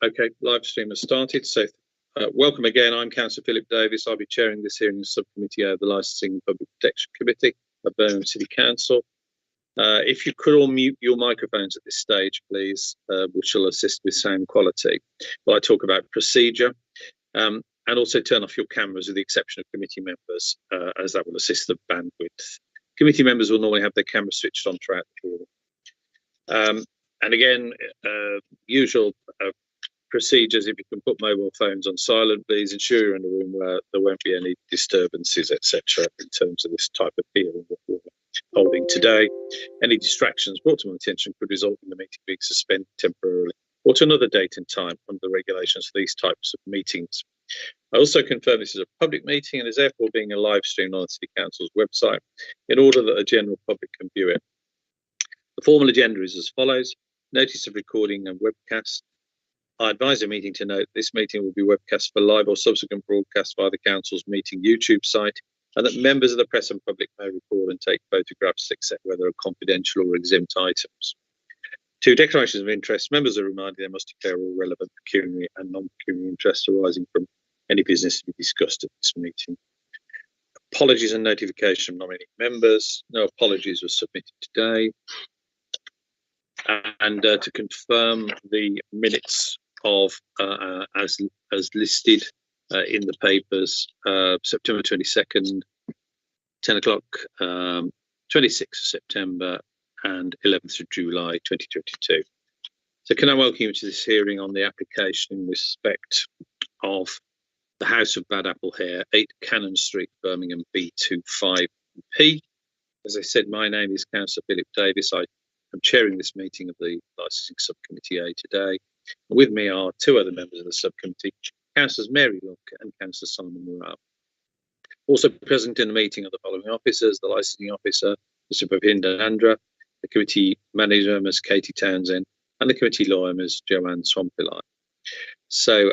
Okay, live stream has started. So welcome again. I'm Councillor Philip Davis. I'll be chairing this hearing subcommittee of the Licensing and Public Protection Committee of Birmingham City Council. If you could all mute your microphones at this stage, please, which will assist with sound quality. While I talk about procedure, and also turn off your cameras with the exception of committee members, as that will assist the bandwidth. Committee members will normally have their cameras switched on throughout the hearing. And again, usual procedures: if you can put mobile phones on silent, please ensure you're in a room where there won't be any disturbances, etc., in terms of this type of hearing that we're holding today. Any distractions brought to my attention could result in the meeting being suspended temporarily or to another date and time under the regulations for these types of meetings. I also confirm this is a public meeting and is therefore being a live stream on the City Council's website in order that the general public can view it. The formal agenda is as follows: notice of recording and webcast. I advise the meeting to note this meeting will be webcast for live or subsequent broadcast via the Council's meeting YouTube site, and that members of the press and public may record and take photographs except where there are confidential or exempt items. 2 declarations of interest. Members are reminded they must declare all relevant pecuniary and non-pecuniary interests arising from any business to be discussed at this meeting. Apologies and notification from nominating members. No apologies were submitted today. And to confirm the minutes of as listed in the papers, September 22nd, 10 o'clock, 26th of September and 11th of July 2022. So can I welcome you to this hearing on the application in respect of the House of Bad Apple Hare, 8 Cannon Street, Birmingham, B25P. As I said, my name is Councillor Philip Davis. I'm chairing this meeting of the Licensing Subcommittee A today. With me are 2 other members of the subcommittee, Councillors Mary Luck and Councillor Simon Morrell. Also present in the meeting are the following officers: the Licensing Officer, Mr. Pravinder Andra, the Committee Manager, Ms. Katie Townsend, and the Committee Lawyer, Ms. Joanne Swampillai. So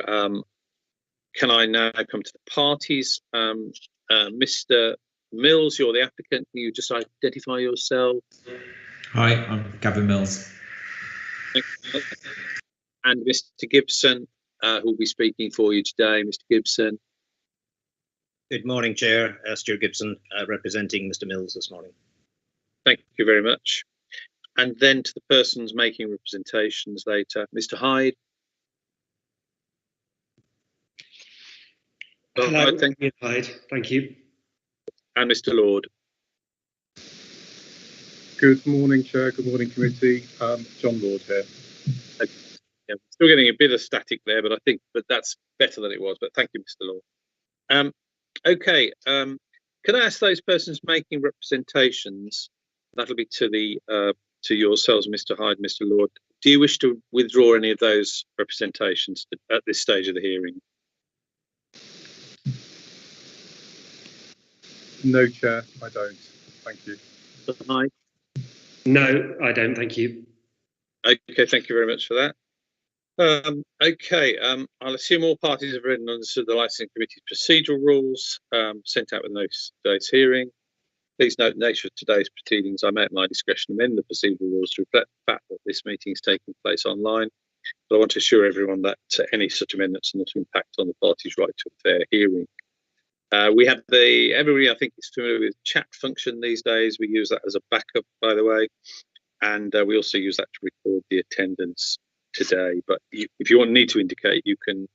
can I now come to the parties? Mr. Mills, you're the applicant. Can you just identify yourself? Hi, I'm Gavin Mills. And Mr. Gibson, who will be speaking for you today. Mr. Gibson. Good morning, Chair. Stuart Gibson, representing Mr. Mills this morning. Thank you very much. And then to the persons making representations later, Mr. Hyde. Hello, thank you. Hyde. Thank you. And Mr. Lord. Good morning, Chair. Good morning, committee. John Lord here. Yeah, still getting a bit of static there, but that's better than it was. But thank you, Mr. Lord. Okay. Can I ask those persons making representations? That'll be to yourselves, Mr. Hyde, Mr. Lord. Do you wish to withdraw any of those representations at this stage of the hearing? No, Chair, I don't. Thank you. Mr. Hyde? No, I don't. Thank you. Okay, thank you very much for that. Okay, I'll assume all parties have read and understood the Licensing Committee's procedural rules sent out with notice of today's hearing. Please note the nature of today's proceedings. I may at my discretion amend the procedural rules to reflect the fact that this meeting is taking place online. But I want to assure everyone that any such amendments are not to impact on the party's right to a fair hearing. We have everybody I think is familiar with chat function these days. We use that as a backup, by the way. And we also use that to record the attendance today. But if you need to indicate, you can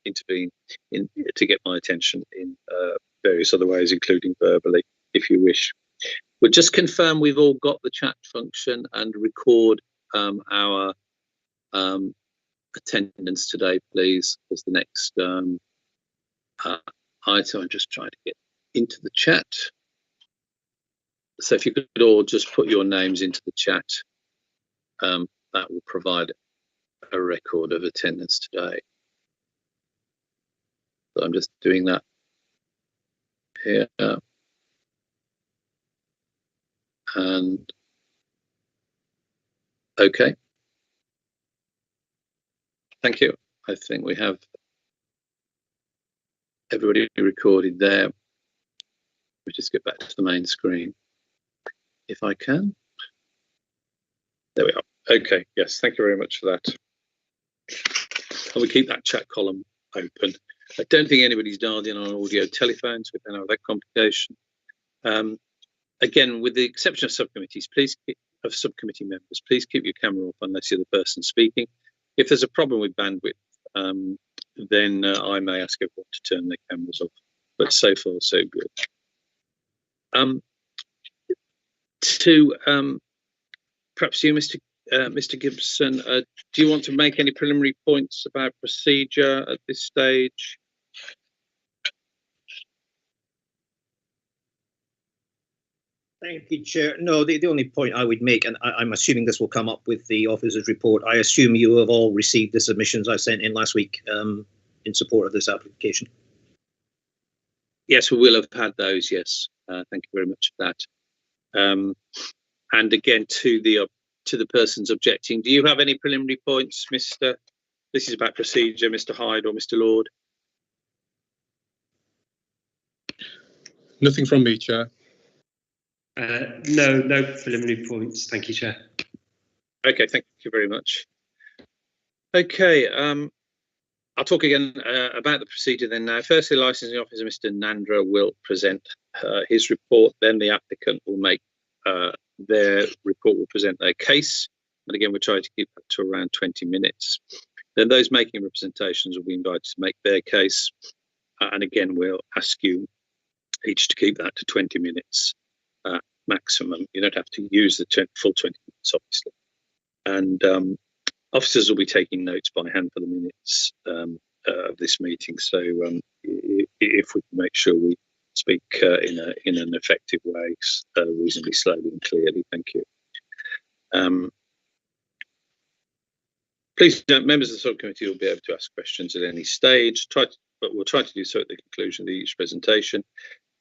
intervene to get my attention in various other ways, including verbally, if you wish. We'll just confirm we've all got the chat function and record our attendance today, please, as the next item. I'm just trying to get into the chat. So if you could all just put your names into the chat, that will provide a record of attendance today. So I'm just doing that here. And okay. Thank you. I think we have everybody recorded there. We just get back to the main screen, if I can. There we are. Okay. Yes. Thank you very much for that. and we keep that chat column open. I don't think anybody's dialed in on audio telephones. We don't have that complication. Again, with the exception of subcommittees, subcommittee members, please keep your camera off unless you're the person speaking. If there's a problem with bandwidth, then I may ask everyone to turn their cameras off. But so far, so good. Perhaps you, Mr. Gibson, do you want to make any preliminary points about procedure at this stage? Thank you, Chair. No, the only point I would make, and I'm assuming this will come up with the officer's report, I assume you have all received the submissions I sent in last week in support of this application. Yes, we will have had those, yes. Thank you very much for that. And again, to the persons objecting, do you have any preliminary points, Mr. This is about procedure, Mr. Hyde or Mr. Lord? Nothing from me, Chair. No preliminary points. Thank you, Chair. Okay, thank you very much. Okay, I'll talk again about the procedure then now. Firstly, the licensing officer, Mr. Nandra, will present his report. Then the applicant will make their report, will present their case. And again, we'll try to keep that to around 20 minutes. Then those making representations will be invited to make their case. And again, we'll ask you each to keep that to 20 minutes maximum. You don't have to use the full 20 minutes, obviously. And officers will be taking notes by hand for the minutes of this meeting. So if we can make sure we speak in an effective way, reasonably slowly and clearly, thank you. Please note, members of the subcommittee will be able to ask questions at any stage, but we'll try to do so at the conclusion of each presentation.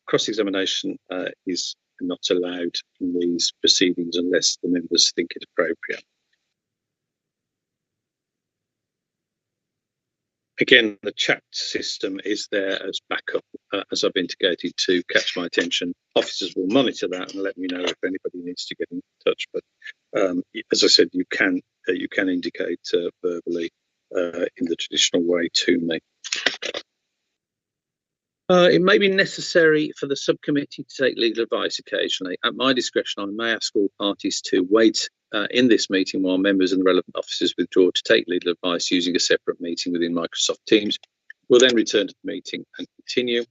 Cross-examination is not allowed in these proceedings unless the members think it appropriate. Again, the chat system is there as backup, as I've indicated, to catch my attention. Officers will monitor that and let me know if anybody needs to get in touch. But as I said, you can indicate verbally in the traditional way to me. It may be necessary for the subcommittee to take legal advice occasionally. At my discretion, I may ask all parties to wait in this meeting while members and the relevant officers withdraw to take legal advice using a separate meeting within Microsoft Teams. We'll then return to the meeting and continue.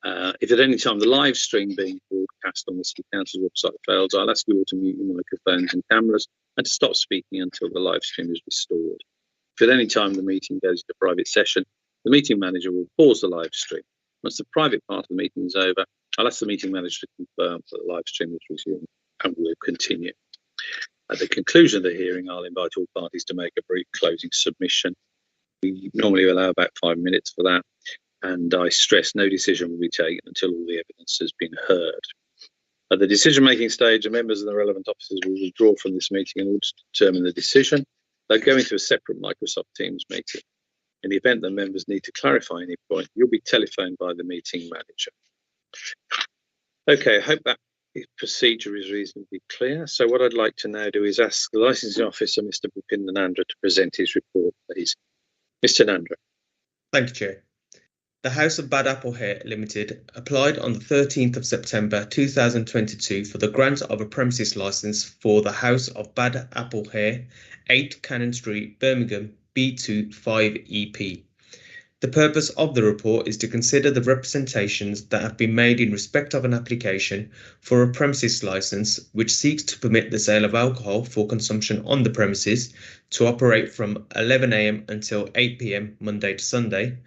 If at any time the live stream being broadcast on the City Council's website fails, I'll ask you all to mute your microphones and cameras and to stop speaking until the live stream is restored. If at any time the meeting goes into private session, the meeting manager will pause the live stream. Once the private part of the meeting is over, I'll ask the meeting manager to confirm that the live stream is resumed and we'll continue. At the conclusion of the hearing, I'll invite all parties to make a brief closing submission. We normally allow about 5 minutes for that, and I stress no decision will be taken until all the evidence has been heard. At the decision-making stage, the members and the relevant officers will withdraw from this meeting in order to determine the decision. They'll go into a separate Microsoft Teams meeting. In the event that members need to clarify any point, you'll be telephoned by the meeting manager. Okay, I hope that procedure is reasonably clear. So what I'd like to now do is ask the licensing officer, Mr. Bhupinder Nandra, to present his report, please. Mr. Nandra. Thank you, Chair. The House of Bad Apple Hare Limited applied on the 13th of September 2022 for the grant of a premises licence for the House of Bad Apple Hare, 8 Cannon Street, Birmingham, B2 5EP. The purpose of the report is to consider the representations that have been made in respect of an application for a premises licence which seeks to permit the sale of alcohol for consumption on the premises to operate from 11 AM until 8 PM Monday to Sunday,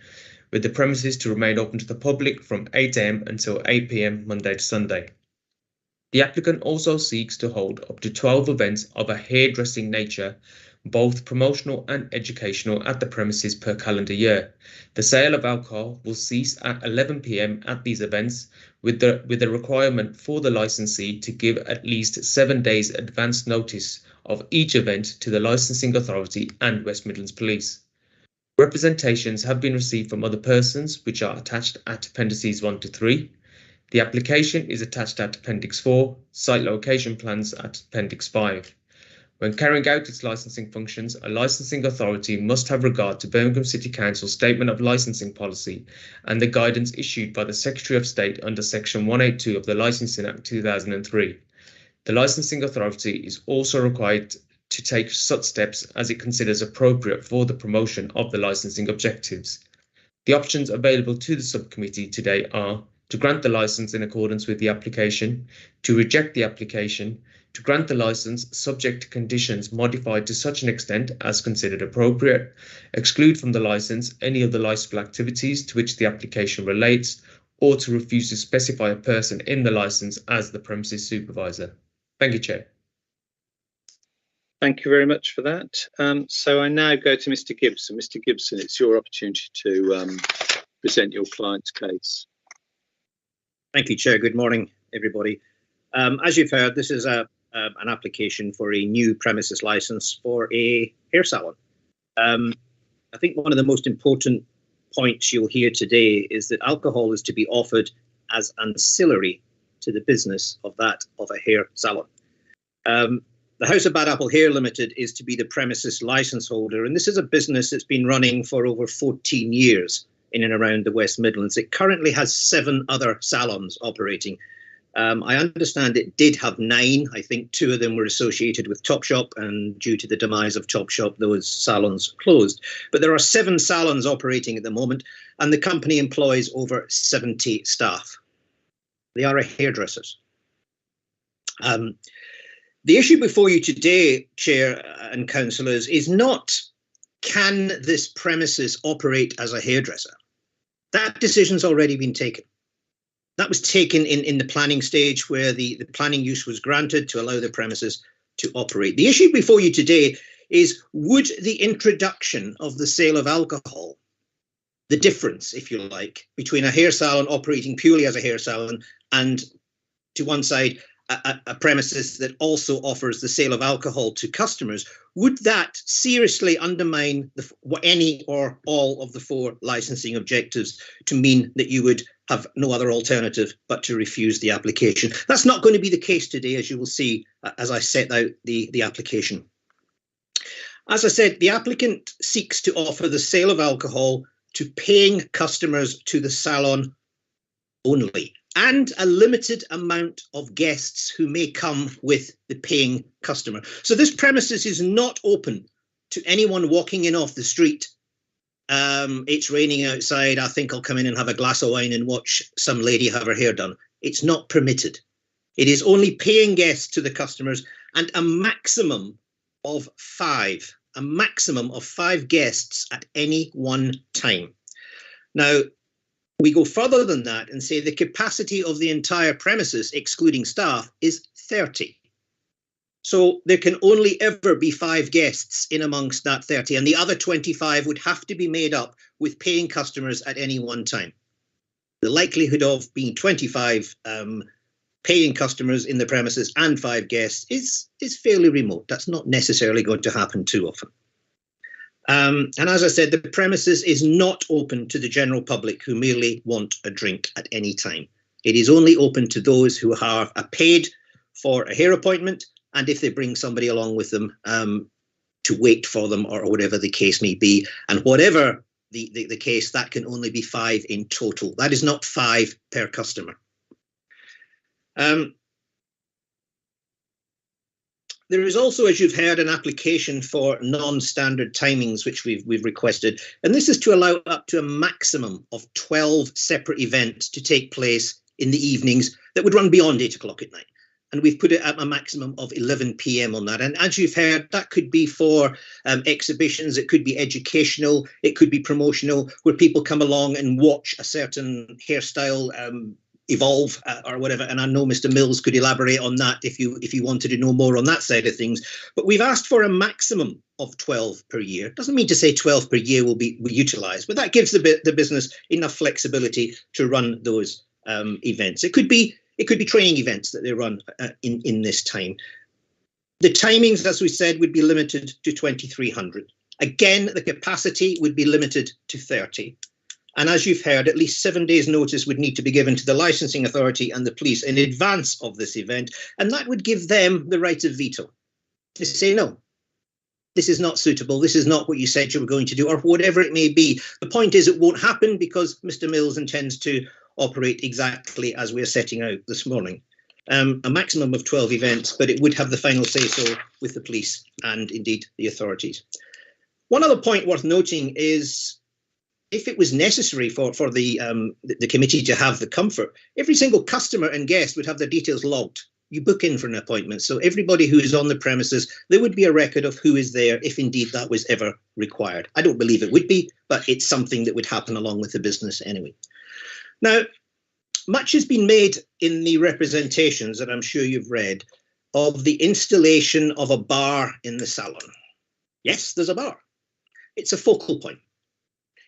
with the premises to remain open to the public from 8 AM until 8 PM Monday to Sunday. The applicant also seeks to hold up to 12 events of a hairdressing nature, both promotional and educational, at the premises per calendar year. The sale of alcohol will cease at 11 PM at these events, with the requirement for the licensee to give at least 7 days advance notice of each event to the licensing authority and West Midlands Police. Representations have been received from other persons, which are attached at Appendices 1 to 3. The application is attached at Appendix 4, site location plans at Appendix 5. When carrying out its licensing functions, a licensing authority must have regard to Birmingham City Council's Statement of Licensing Policy and the guidance issued by the Secretary of State under Section 182 of the Licensing Act 2003. The licensing authority is also required to take such steps as it considers appropriate for the promotion of the licensing objectives. The options available to the subcommittee today are to grant the license in accordance with the application, to reject the application, to grant the license subject to conditions modified to such an extent as considered appropriate, exclude from the license any of the licensable activities to which the application relates, or to refuse to specify a person in the license as the premises supervisor. Thank you, Chair. Thank you very much for that. So I now go to Mr. Gibson. Mr. Gibson, it's your opportunity to present your client's case. Thank you, Chair. Good morning, everybody. As you've heard, this is an application for a new premises license for a hair salon. I think one of the most important points you'll hear today is that alcohol is to be offered as ancillary to the business of that of a hair salon. The House of Bad Apple Hair Limited is to be the premises license holder, and this is a business that's been running for over 14 years in and around the West Midlands. It currently has 7 other salons operating. I understand it did have 9. I think 2 of them were associated with Topshop, and due to the demise of Topshop, those salons closed. But there are 7 salons operating at the moment, and the company employs over 70 staff. They are hairdressers. The issue before you today, Chair and Councillors, is not can this premises operate as a hairdresser. That decision's already been taken. That was taken in the planning stage where the planning use was granted to allow the premises to operate. The issue before you today is, would the introduction of the sale of alcohol, the difference, if you like, between a hair salon operating purely as a hair salon and, to one side, a premises that also offers the sale of alcohol to customers, would that seriously undermine any or all of the 4 licensing objectives, to mean that you would have no other alternative but to refuse the application? That's not going to be the case today, as you will see as I set out the application. As I said, the applicant seeks to offer the sale of alcohol to paying customers to the salon only, and a limited amount of guests who may come with the paying customer. So this premises is not open to anyone walking in off the street. It's raining outside, I think I'll come in and have a glass of wine and watch some lady have her hair done. It's not permitted. It is only paying guests to the customers, and a maximum of 5 guests at any one time. Now, we go further than that and say the capacity of the entire premises, excluding staff, is 30. So there can only ever be 5 guests in amongst that 30, and the other 25 would have to be made up with paying customers at any one time. The likelihood of being 25 paying customers in the premises and 5 guests is fairly remote. That's not necessarily going to happen too often. And as I said, the premises is not open to the general public who merely want a drink at any time. It is only open to those who are paid for a hair appointment, and if they bring somebody along with them to wait for them, or whatever the case may be. And whatever the case, that can only be 5 in total. That is not 5 per customer. There is also, as you've heard, an application for non-standard timings, which we've requested. And this is to allow up to a maximum of 12 separate events to take place in the evenings that would run beyond 8 o'clock at night. And we've put it at a maximum of 11 p.m. on that. And as you've heard, that could be for exhibitions, it could be educational, it could be promotional, where people come along and watch a certain hairstyle evolve or whatever. And I know Mr. Mills could elaborate on that if you wanted to know more on that side of things. But we've asked for a maximum of 12 per year. Doesn't mean to say 12 per year will be utilised, but that gives the business enough flexibility to run those events. It could be training events that they run in this time. The timings, as we said, would be limited to 2,300. Again, the capacity would be limited to 30. And as you've heard, at least 7 days' notice would need to be given to the licensing authority and the police in advance of this event. And that would give them the right of veto. to say, no, this is not suitable, this is not what you said you were going to do, or whatever it may be. The point is it won't happen because Mr. Mills intends to operate exactly as we're setting out this morning. A maximum of 12 events, but it would have the final say-so with the police and indeed the authorities. One other point worth noting is, if it was necessary for the committee to have the comfort, every single customer and guest would have their details logged. You book in for an appointment, so everybody who is on the premises, there would be a record of who is there if indeed that was ever required. I don't believe it would be, but it's something that would happen along with the business anyway. Now, much has been made in the representations that I'm sure you've read of the installation of a bar in the salon. Yes, there's a bar. It's a focal point.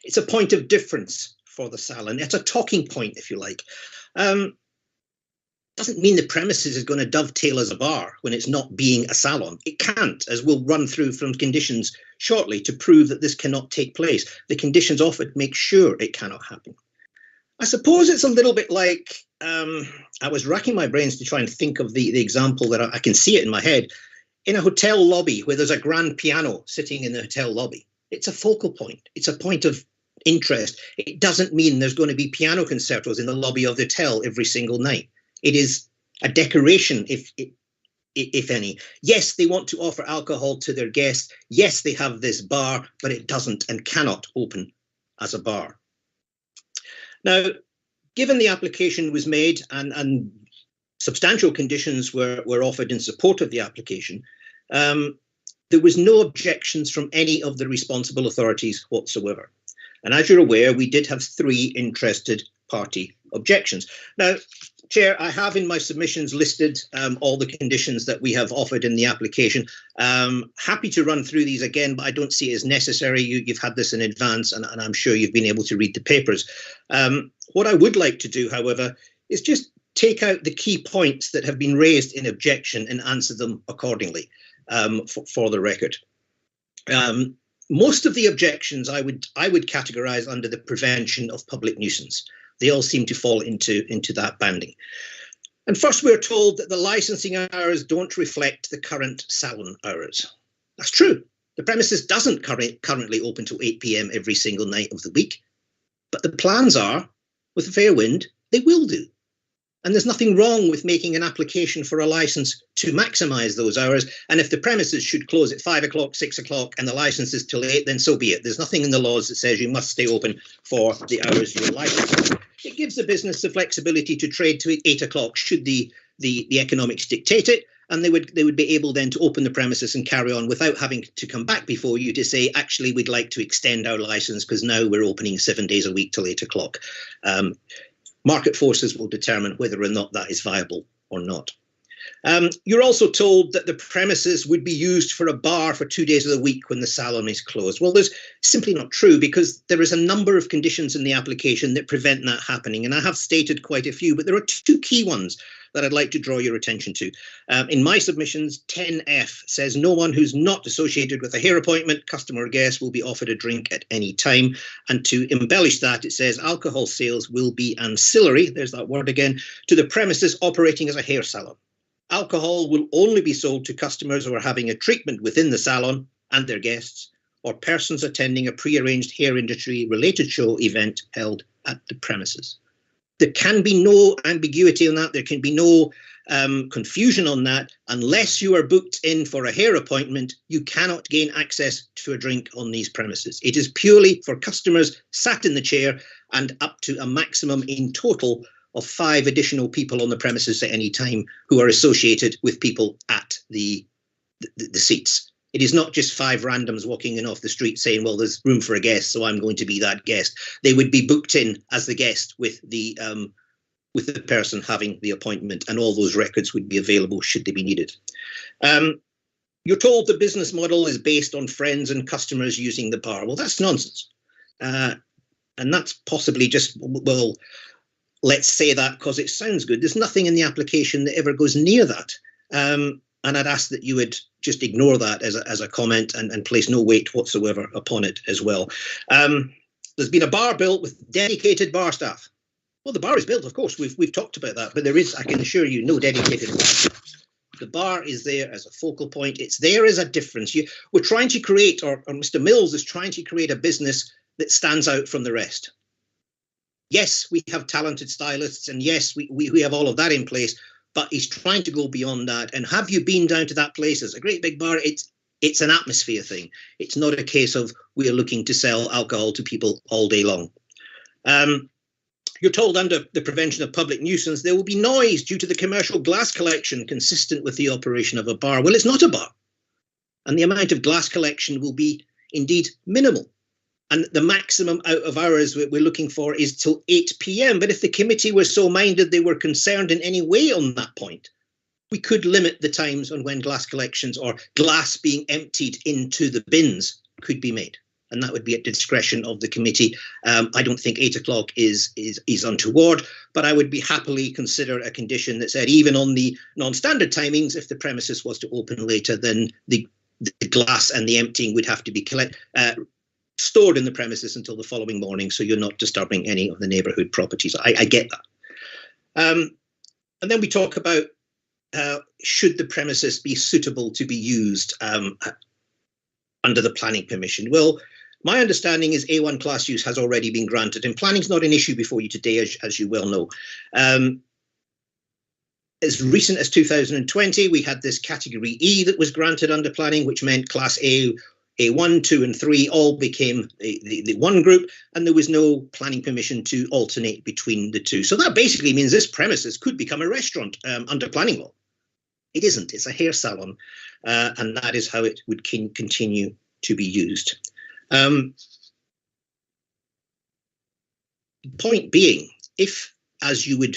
It's a point of difference for the salon. It's a talking point, if you like. Doesn't mean the premises is going to dovetail as a bar when it's not being a salon. It can't, as we'll run through from conditions shortly to prove that this cannot take place. The conditions offered make sure it cannot happen. I suppose it's a little bit like, I was racking my brains to try and think of the example that I can see it in my head. In a hotel lobby where there's a grand piano sitting in the hotel lobby, it's a focal point. It's a point of interest. It doesn't mean there's going to be piano concertos in the lobby of the hotel every single night. It is a decoration, if any. Yes, they want to offer alcohol to their guests. Yes, they have this bar, but it doesn't and cannot open as a bar. Now, given the application was made and substantial conditions were offered in support of the application, there was no objections from any of the responsible authorities whatsoever. And as you're aware, we did have 3 interested party objections. Now, Chair, I have in my submissions listed all the conditions that we have offered in the application. Happy to run through these again, but I don't see it as necessary. You've had this in advance, and I'm sure you've been able to read the papers. What I would like to do, however, is just take out the key points that have been raised in objection and answer them accordingly for the record. Most of the objections I would categorise under the prevention of public nuisance. They all seem to fall into that banding. And first, we're told that the licensing hours don't reflect the current salon hours. That's true. The premises doesn't currently open till 8 p.m. every single night of the week. But the plans are, with a fair wind, they will do. And there's nothing wrong with making an application for a licence to maximise those hours. And if the premises should close at 5 o'clock, 6 o'clock, and the licence is till 8, then so be it. There's nothing in the laws that says you must stay open for the hours you're licensed. It gives the business the flexibility to trade to 8 o'clock should the economics dictate it. And they would be able then to open the premises and carry on without having to come back before you to say, actually, we'd like to extend our licence because now we're opening 7 days a week till 8 o'clock. Market forces will determine whether or not that is viable or not. You're also told that the premises would be used for a bar for 2 days of the week when the salon is closed. Well, there's simply not true, because there is a number of conditions in the application that prevent that happening. And I have stated quite a few, but there are 2 key ones that I'd like to draw your attention to. In my submissions, 10F says no one who's not associated with a hair appointment, customer or guest, will be offered a drink at any time. And to embellish that, it says alcohol sales will be ancillary, there's that word again, to the premises operating as a hair salon. Alcohol will only be sold to customers who are having a treatment within the salon and their guests, or persons attending a pre-arranged hair industry related show event held at the premises. There can be no ambiguity on that. There can be no confusion on that. Unless you are booked in for a hair appointment, you cannot gain access to a drink on these premises. It is purely for customers sat in the chair and up to a maximum in total of 5 additional people on the premises at any time who are associated with people at the seats. It is not just 5 randoms walking in off the street saying, well, there's room for a guest, so I'm going to be that guest. They would be booked in as the guest with the person having the appointment, and all those records would be available should they be needed. You're told the business model is based on friends and customers using the bar. Well, that's nonsense. And that's possibly just, well, let's say that because it sounds good. There's nothing in the application that ever goes near that. And I'd ask that you would just ignore that as a comment and place no weight whatsoever upon it as well. There's been a bar built with dedicated bar staff. Well, the bar is built, of course. We've talked about that, but there is, I can assure you, no dedicated bar staff The bar is there as a focal point. It's there as a difference. We're trying to create, or Mr. Mills is trying to create a business that stands out from the rest. Yes, we have talented stylists, and yes, we have all of that in place, but he's trying to go beyond that. And have you been down to that place? It's a great big bar. It's an atmosphere thing. It's not a case of we're looking to sell alcohol to people all day long. You're told under the prevention of public nuisance, there will be noise due to the commercial glass collection consistent with the operation of a bar. Well, it's not a bar. And the amount of glass collection will be indeed minimal. And the maximum out of hours we're looking for is till 8 p.m. But if the committee were so minded they were concerned in any way on that point, we could limit the times on when glass collections or glass being emptied into the bins could be made. And that would be at the discretion of the committee. I don't think 8 o'clock is untoward, but I would be happily consider a condition that said even on the non-standard timings, if the premises was to open later, then the glass and the emptying would have to be stored in the premises until the following morning, so you're not disturbing any of the neighbourhood properties. I get that. And then we talk about should the premises be suitable to be used under the planning permission. Well, my understanding is A1 class use has already been granted, and planning's not an issue before you today, as you well know. As recent as 2020, we had this category E that was granted under planning, which meant class A1, 2 and 3 all became the one group, and there was no planning permission to alternate between the two. So that basically means this premises could become a restaurant under planning law. It isn't, it's a hair salon, and that is how it would continue to be used. Point being, if, as you would,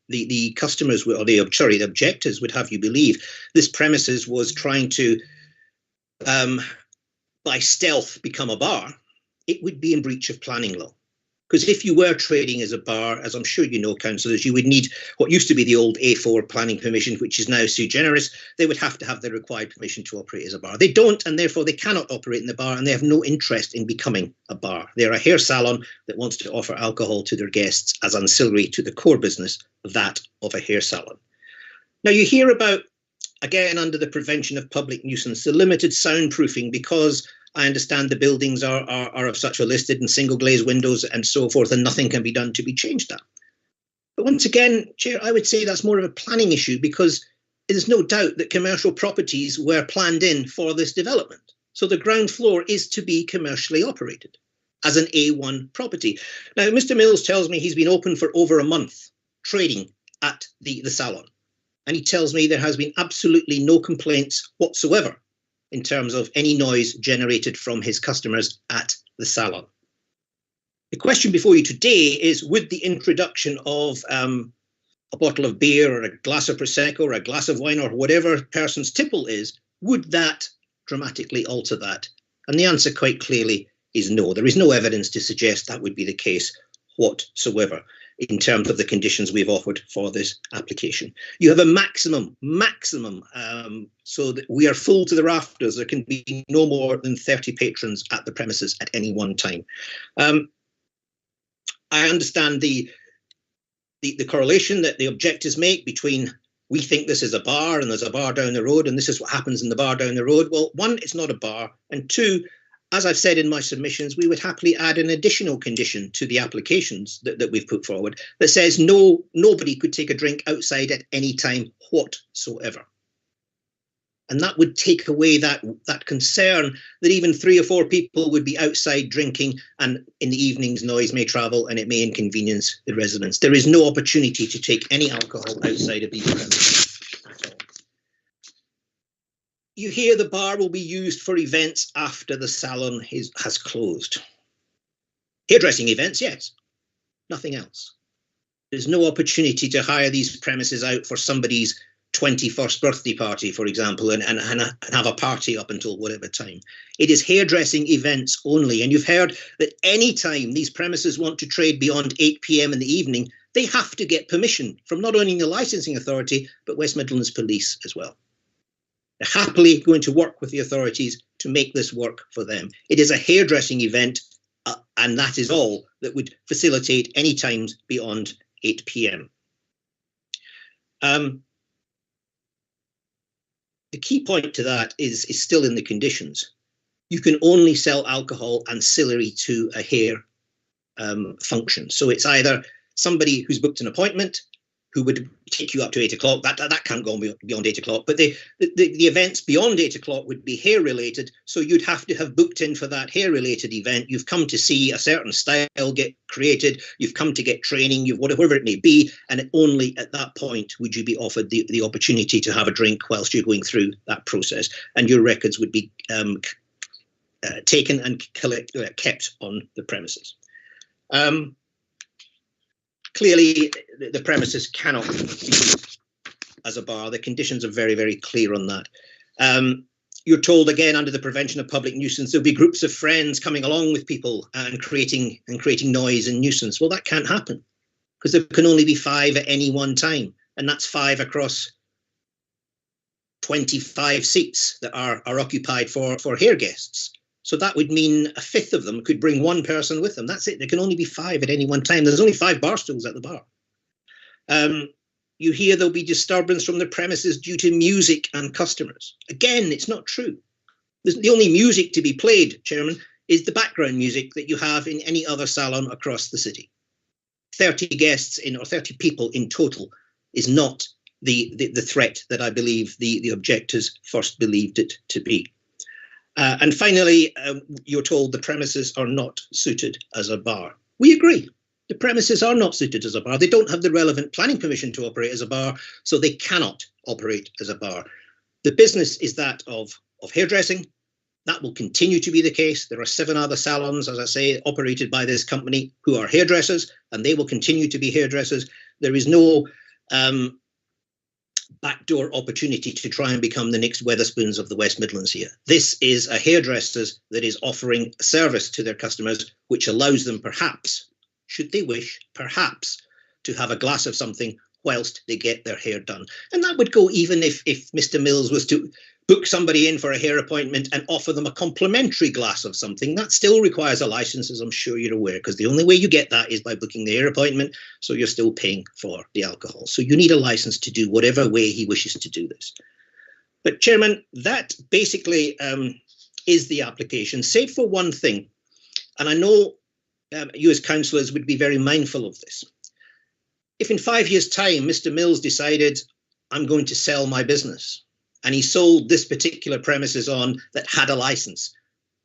the customers, or the objectors would have you believe, this premises was trying to, by stealth, become a bar, it would be in breach of planning law. Because if you were trading as a bar, as I'm sure you know, councillors, you would need what used to be the old A4 planning permission, which is now sui generis. They would have to have the required permission to operate as a bar. They don't, and therefore they cannot operate in the bar, and they have no interest in becoming a bar. They're a hair salon that wants to offer alcohol to their guests as ancillary to the core business, that of a hair salon. Now you hear about, again, under the prevention of public nuisance, the limited soundproofing, because I understand the buildings are of such a listed and single glazed windows and so forth, and nothing can be done to be changed that. But once again, Chair, I would say that's more of a planning issue, because there's no doubt that commercial properties were planned in for this development. So the ground floor is to be commercially operated as an A1 property. Now, Mr. Mills tells me he's been open for over a month trading at the salon. And he tells me there has been absolutely no complaints whatsoever in terms of any noise generated from his customers at the salon. The question before you today is, would the introduction of a bottle of beer or a glass of Prosecco or a glass of wine or whatever person's tipple is, would that dramatically alter that? And the answer quite clearly is no. There is no evidence to suggest that would be the case whatsoever in terms of the conditions we've offered for this application. You have a maximum, so that we are full to the rafters. There can be no more than 30 patrons at the premises at any one time. I understand the correlation that the objectors make between we think this is a bar and there's a bar down the road and this is what happens in the bar down the road. Well, one, it's not a bar, and two, as I've said in my submissions, we would happily add an additional condition to the applications that we've put forward that says nobody could take a drink outside at any time whatsoever. And that would take away that concern that even 3 or 4 people would be outside drinking, and in the evenings noise may travel and it may inconvenience the residents. There is no opportunity to take any alcohol outside of these premises at all. You hear the bar will be used for events after the salon has closed. Hairdressing events, yes, nothing else. There's no opportunity to hire these premises out for somebody's 21st birthday party, for example, and have a party up until whatever time. It is hairdressing events only. And you've heard that any time these premises want to trade beyond 8 p.m. in the evening, they have to get permission from not only the licensing authority, but West Midlands Police as well. They're happily going to work with the authorities to make this work for them. It is a hairdressing event, and that is all that would facilitate any times beyond 8 p.m. the key point to that is still in the conditions. You can only sell alcohol ancillary to a hair function. So it's either somebody who's booked an appointment who would take you up to 8 o'clock. That can't go beyond 8 o'clock. But the events beyond 8 o'clock would be hair related. So you'd have to have booked in for that hair related event. You've come to see a certain style get created. You've come to get training. You've whatever it may be. And only at that point would you be offered the opportunity to have a drink whilst you're going through that process. And your records would be taken and kept on the premises. Clearly, the premises cannot be used as a bar. The conditions are very, very clear on that. You're told again under the prevention of public nuisance, there'll be groups of friends coming along with people and creating noise and nuisance. Well, that can't happen because there can only be 5 at any one time, and that's 5 across 25 seats that are occupied for hair guests. So that would mean a fifth of them could bring one person with them. That's it. There can only be 5 at any one time. There's only 5 bar stools at the bar. You hear there'll be disturbance from the premises due to music and customers. Again, it's not true. The only music to be played, Chairman, is the background music that you have in any other salon across the city. 30 guests or 30 people in total is not the threat that I believe the objectors first believed it to be. And finally, you're told the premises are not suited as a bar. We agree. The premises are not suited as a bar. They don't have the relevant planning permission to operate as a bar, so they cannot operate as a bar. The business is that of hairdressing. That will continue to be the case. There are 7 other salons, as I say, operated by this company who are hairdressers, and they will continue to be hairdressers. There is no backdoor opportunity to try and become the next Wetherspoons of the West Midlands here. This is a hairdressers that is offering service to their customers, which allows them perhaps, should they wish, perhaps to have a glass of something whilst they get their hair done. And that would go even if Mr. Mills was to book somebody in for a hair appointment and offer them a complimentary glass of something. That still requires a license, as I'm sure you're aware, because the only way you get that is by booking the hair appointment, so you're still paying for the alcohol. So you need a license to do whatever way he wishes to do this. But Chairman, that basically is the application, save for one thing. And I know you as councillors would be very mindful of this. If in 5 years' time, Mr. Mills decided, I'm going to sell my business, and he sold this particular premises on that had a license,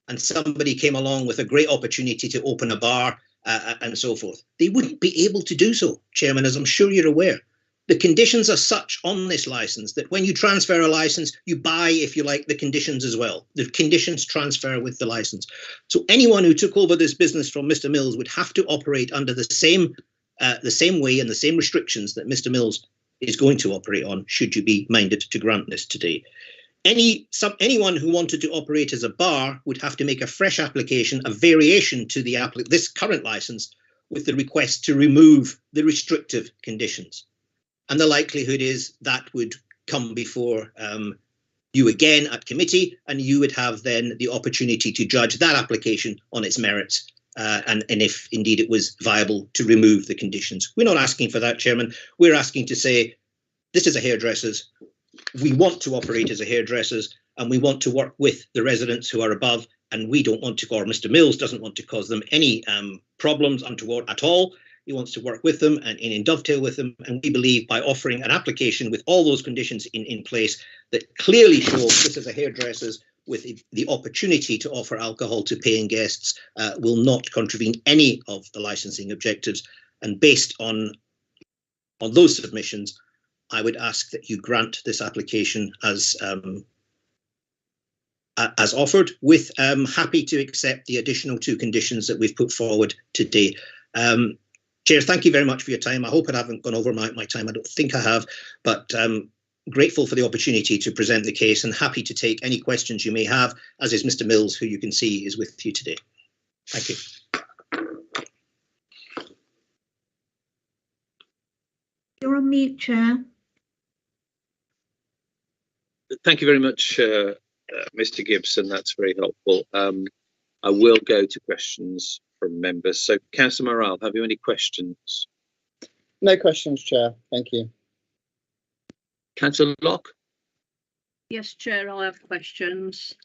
and somebody came along with a great opportunity to open a bar and so forth, they wouldn't be able to do so, Chairman, as I'm sure you're aware. The conditions are such on this license that when you transfer a license, you buy, if you like, the conditions as well. The conditions transfer with the license. So anyone who took over this business from Mr. Mills would have to operate under the same way and the same restrictions that Mr. Mills is going to operate on, should you be minded to grant this today. Anyone who wanted to operate as a bar would have to make a fresh application, a variation to this current license, with the request to remove the restrictive conditions. And the likelihood is that would come before you again at committee, and you would have then the opportunity to judge that application on its merits, and if indeed it was viable to remove the conditions. We're not asking for that, Chairman. We're asking to say, this is a hairdressers. We want to operate as a hairdressers, and we want to work with the residents who are above, and we don't want to, or Mr. Mills doesn't want to cause them any problems untoward at all. He wants to work with them and in dovetail with them. And we believe by offering an application with all those conditions in place that clearly show this is a hairdressers with the opportunity to offer alcohol to paying guests will not contravene any of the licensing objectives. And based on those submissions, I would ask that you grant this application as offered, with happy to accept the additional 2 conditions that we've put forward today. Chair, thank you very much for your time. I hope I haven't gone over my time. I don't think I have, but grateful for the opportunity to present the case and happy to take any questions you may have, as is Mr. Mills, who you can see is with you today. Thank you. You're on mute, Chair. Thank you very much, Mr. Gibson. That's very helpful. I will go to questions from members. So, Councillor Morrell, have you any questions? No questions, Chair. Thank you. Councillor Locke? Yes, Chair, I have questions.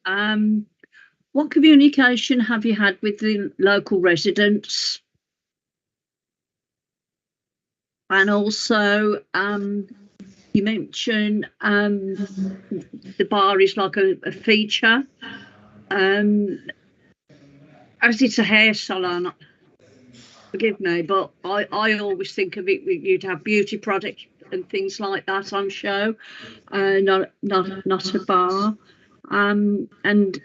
What communication have you had with the local residents? And also, you mentioned the bar is like a feature. As it's a hair salon, forgive me, but I always think of it, you'd have beauty products and things like that on show, not a bar. And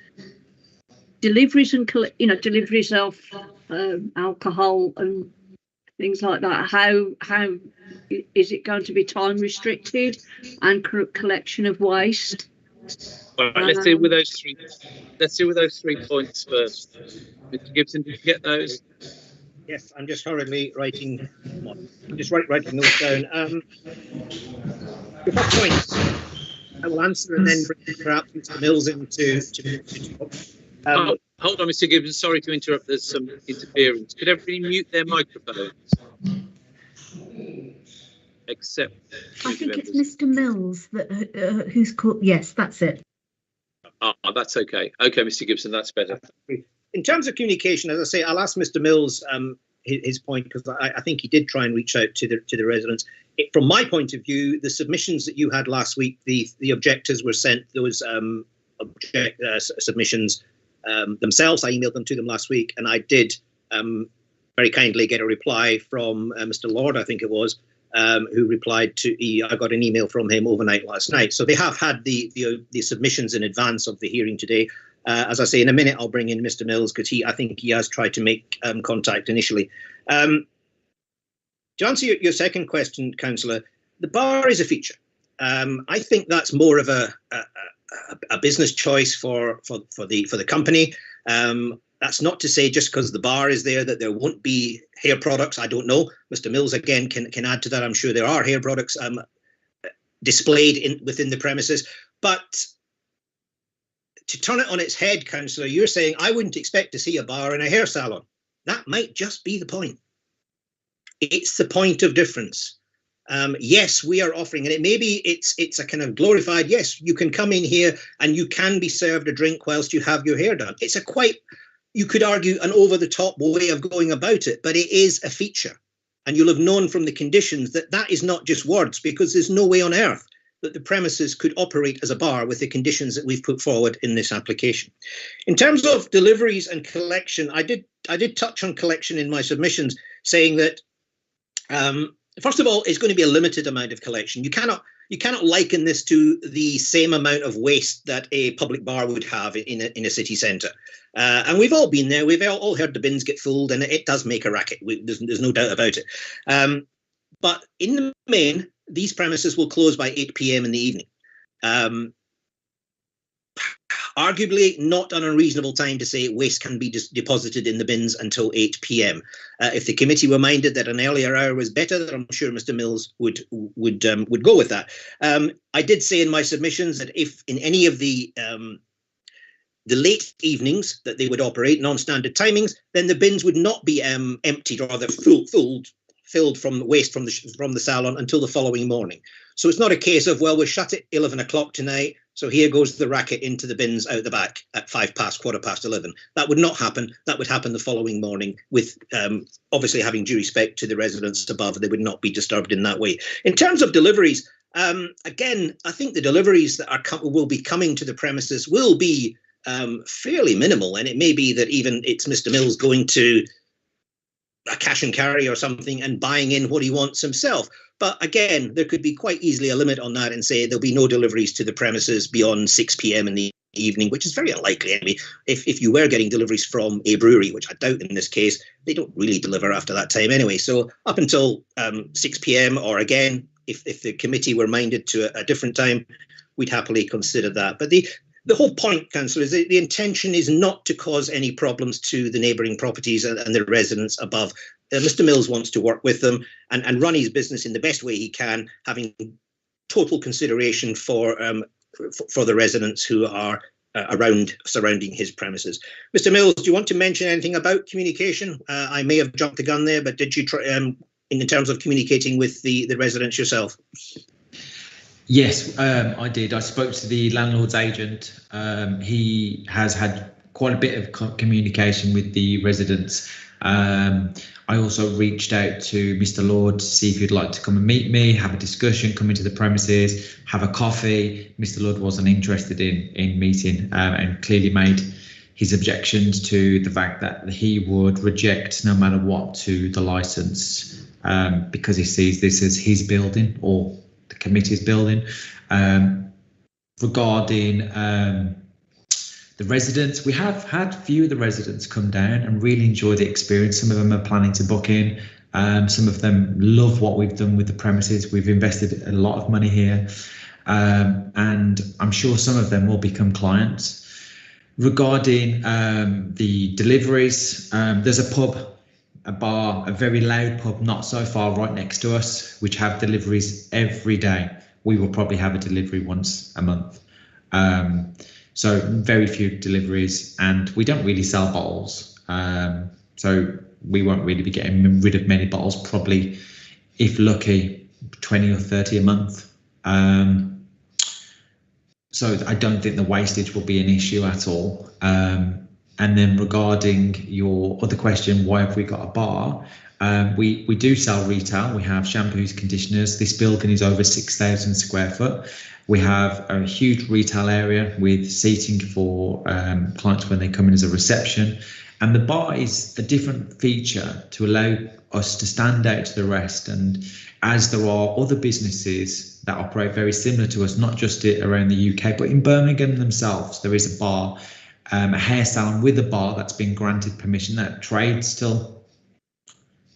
deliveries and deliveries of alcohol and things like that. How is it going to be time restricted, and collection of waste? All right, let's deal with those three. Let's deal with those 3 points first. Mr. Gibson, did you get those? Yes, I'm just hurriedly writing. I'm just writing those down. The first point I will answer, and then bring perhaps Mr. Mills in to talk. Hold on, Mr. Gibson. Sorry to interrupt. There's some interference. Could everybody mute their microphones? Except. I think it's Mr. Mills that who's called. Yes, that's it. That's okay. Okay, Mr. Gibson, that's better. In terms of communication, as I say, I'll ask Mr. Mills his point, because I think he did try and reach out to the residents. From my point of view, the submissions that you had last week, the objectors were sent those submissions themselves. I emailed them to them last week, and I did very kindly get a reply from Mr. Lord, I think it was, who replied to. I got an email from him overnight last night. So they have had the submissions in advance of the hearing today. As I say, in a minute, I'll bring in Mr. Mills, because I think he has tried to make contact initially. To answer your second question, Councillor, the bar is a feature. I think that's more of a business choice for the company. That's not to say just because the bar is there that there won't be hair products. I don't know. Mr. Mills again can add to that. I'm sure there are hair products displayed within the premises, but to turn it on its head, Councillor, you're saying I wouldn't expect to see a bar in a hair salon. That might just be the point. It's the point of difference. Yes, we are offering, and it's a kind of glorified, yes, you can come in here and you can be served a drink whilst you have your hair done. It's a quite, you could argue, an over-the-top way of going about it, but it is a feature. And you'll have known from the conditions that is not just words, because there's no way on earth that the premises could operate as a bar with the conditions that we've put forward in this application. In terms of deliveries and collection, I did touch on collection in my submissions, saying that first of all, it's going to be a limited amount of collection. You cannot liken this to the same amount of waste that a public bar would have in a city centre. And we've all been there. We've all heard the bins get filled, and it does make a racket. There's no doubt about it. But in the main, these premises will close by 8 p.m. in the evening. Arguably not an unreasonable time to say waste can be deposited in the bins until 8 p.m. If the committee were minded that an earlier hour was better, then I'm sure Mr. Mills would go with that. I did say in my submissions that if in any of the late evenings that they would operate non-standard timings, then the bins would not be emptied or rather filled from waste from the salon until the following morning. So it's not a case of, well, we're shut at 11 o'clock tonight, so here goes the racket into the bins out the back at 11:15. That would not happen. That would happen the following morning with obviously having due respect to the residents above. They would not be disturbed in that way. In terms of deliveries, again, I think the deliveries that will be coming to the premises will be fairly minimal, and it may be that even it's Mr. Mills going to a cash and carry or something and buying in what he wants himself. But again, there could be quite easily a limit on that and say there'll be no deliveries to the premises beyond 6 p.m. in the evening, which is very unlikely. I mean, if you were getting deliveries from a brewery, which I doubt in this case, they don't really deliver after that time anyway. So up until 6 p.m. or again, if the committee were minded to a different time, we'd happily consider that. But the whole point, Councillor, is that the intention is not to cause any problems to the neighbouring properties and the residents above. Mr. Mills wants to work with them and run his business in the best way he can, having total consideration for the residents who are surrounding his premises. Mr. Mills, do you want to mention anything about communication? I may have jumped the gun there, but did you try in terms of communicating with the residents yourself? Yes, I did. I spoke to the landlord's agent. He has had quite a bit of communication with the residents. I also reached out to Mr. Lord to see if he'd like to come and meet me, have a discussion, come into the premises, have a coffee. Mr. Lord wasn't interested in meeting and clearly made his objections to the fact that he would reject no matter what to the licence because he sees this as his building or the committee's building. Regarding the residents, we have had a few of the residents come down and really enjoy the experience. Some of them are planning to book in. Some of them love what we've done with the premises. We've invested a lot of money here, and I'm sure some of them will become clients. Regarding the deliveries, there's a pub, a bar, a very loud pub not so far right next to us, which have deliveries every day. We will probably have a delivery once a month. So very few deliveries, and we don't really sell bottles. So we won't really be getting rid of many bottles, probably, if lucky, 20 or 30 a month. So I don't think the wastage will be an issue at all. And then regarding your other question, why have we got a bar? We do sell retail. We have shampoos, conditioners. This building is over 6,000 square foot. We have a huge retail area with seating for clients when they come in as a reception. And the bar is a different feature to allow us to stand out to the rest. And as there are other businesses that operate very similar to us, not just around the UK, but in Birmingham themselves, there is a bar, a hair salon with a bar that's been granted permission that trades till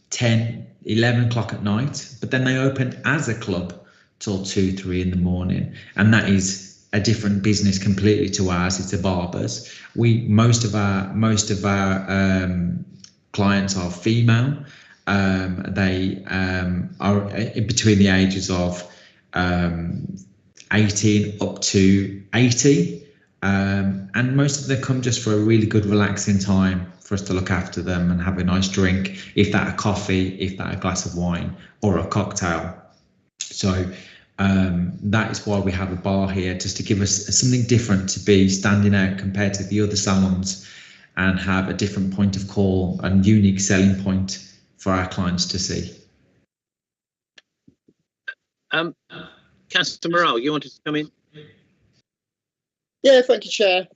10, 11 o'clock at night, but then they open as a club till 2, 3 in the morning. And that is a different business completely to ours. It's a barber's. Most of our clients are female. They are between the ages of 18 up to 80. And most of them come just for a really good relaxing time for us to look after them and have a nice drink, if that a coffee, if that a glass of wine or a cocktail. So that is why we have a bar here, just to give us something different to be standing out compared to the other salons and have a different point of call and unique selling point for our clients to see. Councillor Morrell, you wanted to come in? Yeah, thank you, Chair.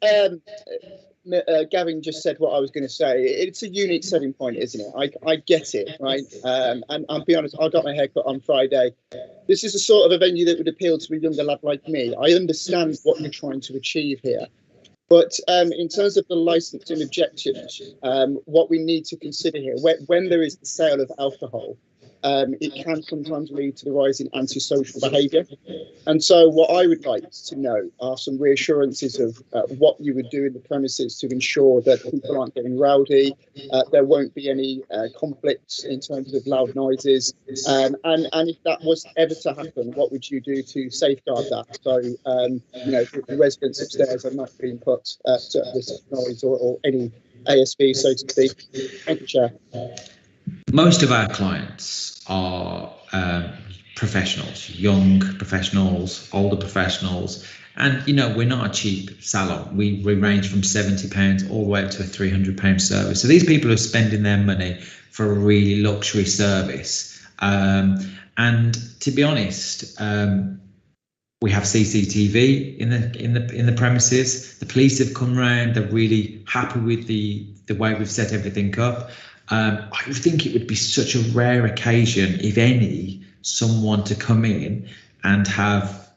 Gavin just said what I was going to say. It's a unique selling point, isn't it? I get it, right? And I'll be honest, I got my haircut on Friday. This is the sort of a venue that would appeal to a younger lad like me. I understand what you're trying to achieve here. But in terms of the licensing objections, what we need to consider here, when there is the sale of alcohol, it can sometimes lead to the rise in antisocial behaviour. And so what I would like to know are some reassurances of what you would do in the premises to ensure that people aren't getting rowdy, there won't be any conflicts in terms of loud noises, and if that was ever to happen, what would you do to safeguard that? So, you know, the residents upstairs are not being put at risk of noise or any ASB, so to speak. Thank you, Chair. Most of our clients are professionals, young professionals, older professionals, and you know, we're not a cheap salon. We range from £70 all the way up to a £300 service. So these people are spending their money for a really luxury service. And to be honest, we have CCTV in the premises. The police have come round. They're really happy with the way we've set everything up. I think it would be such a rare occasion, if any, someone to come in and have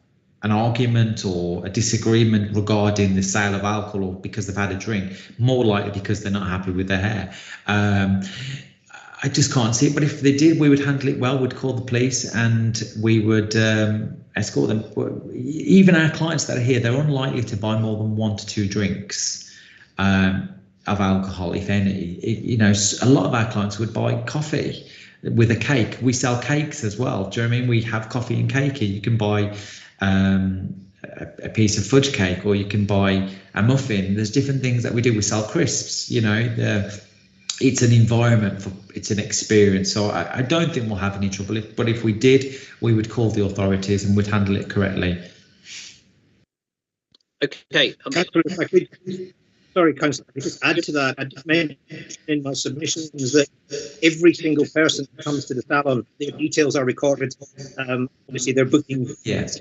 an argument or a disagreement regarding the sale of alcohol or because they've had a drink, more likely because they're not happy with their hair. I just can't see it. But if they did, we would handle it well. We'd call the police and we would escort them. Even our clients that are here, they're unlikely to buy more than 1 to 2 drinks of alcohol, if any. You know, a lot of our clients would buy coffee with a cake. We sell cakes as well. Do you know what I mean? We have coffee and cake here. You can buy a piece of fudge cake, or you can buy a muffin. There's different things that we do. We sell crisps, you know, it's an environment it's an experience. So I don't think we'll have any trouble. But if we did, we would call the authorities and would handle it correctly. Okay. Councillor, if I could, sorry, Councillor, I could just add to that. I just mentioned in my submissions that every single person that comes to the salon, their details are recorded. Obviously, their booking. Yes.